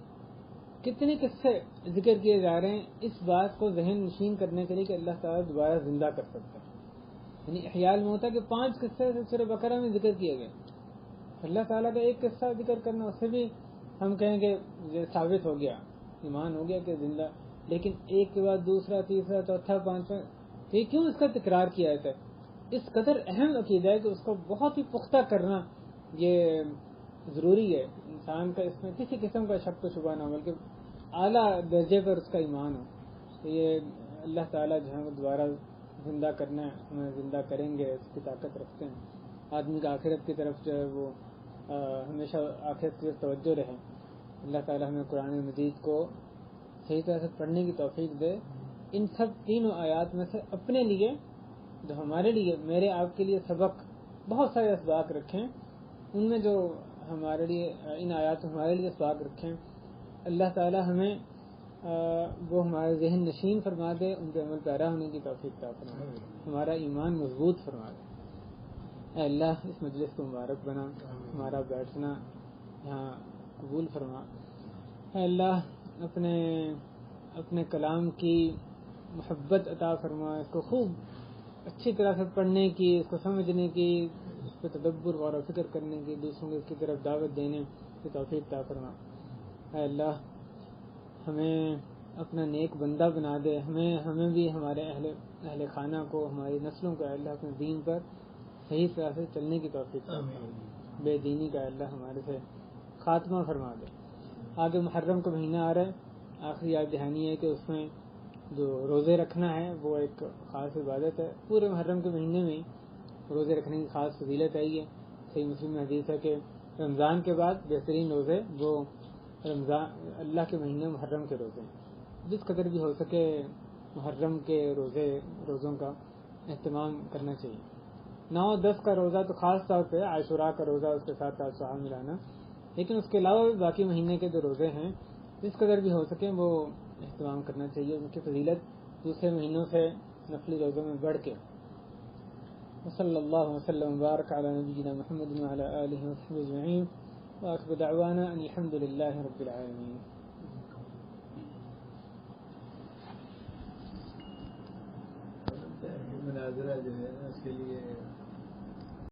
کتنے قصے ذکر کیے جا رہے ہیں اس بات کو ذہن نشین کرنے کے لیے کہ اللہ تعالیٰ دوبارہ زندہ کر سکتا ہے. یعنی احیاء الموتیٰ کے 5 قصے سورہ بقرہ میں ذکر کیے گئے. اللہ تعالیٰ کا ایک قصہ ذکر کرنا، اس سے بھی ہم کہیں گے یہ ثابت ہو گیا، ایمان ہو گیا کہ زندہ. لیکن ایک کے بعد دوسرا، تیسرا، چوتھا، 5واں، یہ کیوں اس کا تکرار کیا ہے؟ اس قدر اہم عقیدہ ہے کہ اس کو بہت ہی پختہ کرنا یہ ضروری ہے. انسان کا اس میں کسی قسم کا شک و شبہ نہ ہو، بلکہ اعلیٰ درجے پر اس کا ایمان ہو. تو یہ اللہ تعالیٰ جو ہے وہ دوبارہ زندہ کرنا ہے، ہمیں زندہ کریں گے، اس کی طاقت رکھتے ہیں. آدمی کا آخرت کی طرف جو ہے وہ ہمیشہ آخرت کی طرف توجہ رہے. اللہ تعالیٰ ہمیں قرآن مجید کو صحیح طرح سے پڑھنے کی توفیق دے. ان سب 3 آیات میں سے اپنے لیے، جو ہمارے لیے، میرے آپ کے لیے سبق، بہت سارے اسباق رکھیں. ان میں جو ہمارے لیے ان آیات ہمارے لیے اسباق رکھیں. اللہ تعالیٰ ہمیں وہ ہمارا ذہن نشین فرما دے، ان پہ عمل پیرا ہونے کی توفیق عطا فرما دے، ہمارا ایمان مضبوط فرما دے۔ اے اللہ اس مجلس کو مبارک بنا، ہمارا بیٹھنا یہاں قبول فرما۔ اے اللہ اپنے کلام کی محبت عطا فرما، اس کو خوب اچھی طرح سے پڑھنے کی، اس کو سمجھنے کی، اس پہ تدبر غور و فکر کرنے کی، دوسروں کو اس کی طرف دعوت دینے کی توفیق عطا فرما۔ اے اللہ ہمیں اپنا نیک بندہ بنا دے، ہمیں بھی ہمارے اہل خانہ کو، ہماری نسلوں کو اے اللہ اپنے دین پر صحیح طرح سے چلنے کی توفیق عطا فرما۔ بے دینی کا اے اللہ ہمارے سے خاتمہ فرما دے۔ آگے محرم کا مہینہ آ رہا ہے، آخری یاد دہانی ہے کہ اس میں جو روزے رکھنا ہے وہ ایک خاص عبادت ہے۔ پورے محرم کے مہینے میں روزے رکھنے کی خاص فضیلت آئی ہے۔ صحیح مسلم میں حدیث ہے کہ رمضان کے بعد بہترین روزے وہ رمضان اللہ کے مہینے محرم کے روزے ہیں۔ جس قدر بھی ہو سکے محرم کے روزوں کا اہتمام کرنا چاہیے۔ 9-10 کا روزہ تو خاص طور پہ، عاشوراء کا روزہ اس کے ساتھ تاسوعا ملانا، لیکن اس کے علاوہ بھی باقی مہینے کے جو روزے ہیں جس قدر بھی ہو سکے وہ اہتمام کرنا چاہیے، ان کی فضیلت دوسرے مہینوں سے نفلی روزوں میں بڑھ کے۔ وصلی اللہ وسلم وبارک علی نبینا محمد وعلی آلہ وصحبہ اجمعین، وآخر دعوانا ان الحمد للہ رب العالمین۔ مناظرہ جو ہے اس کے لیے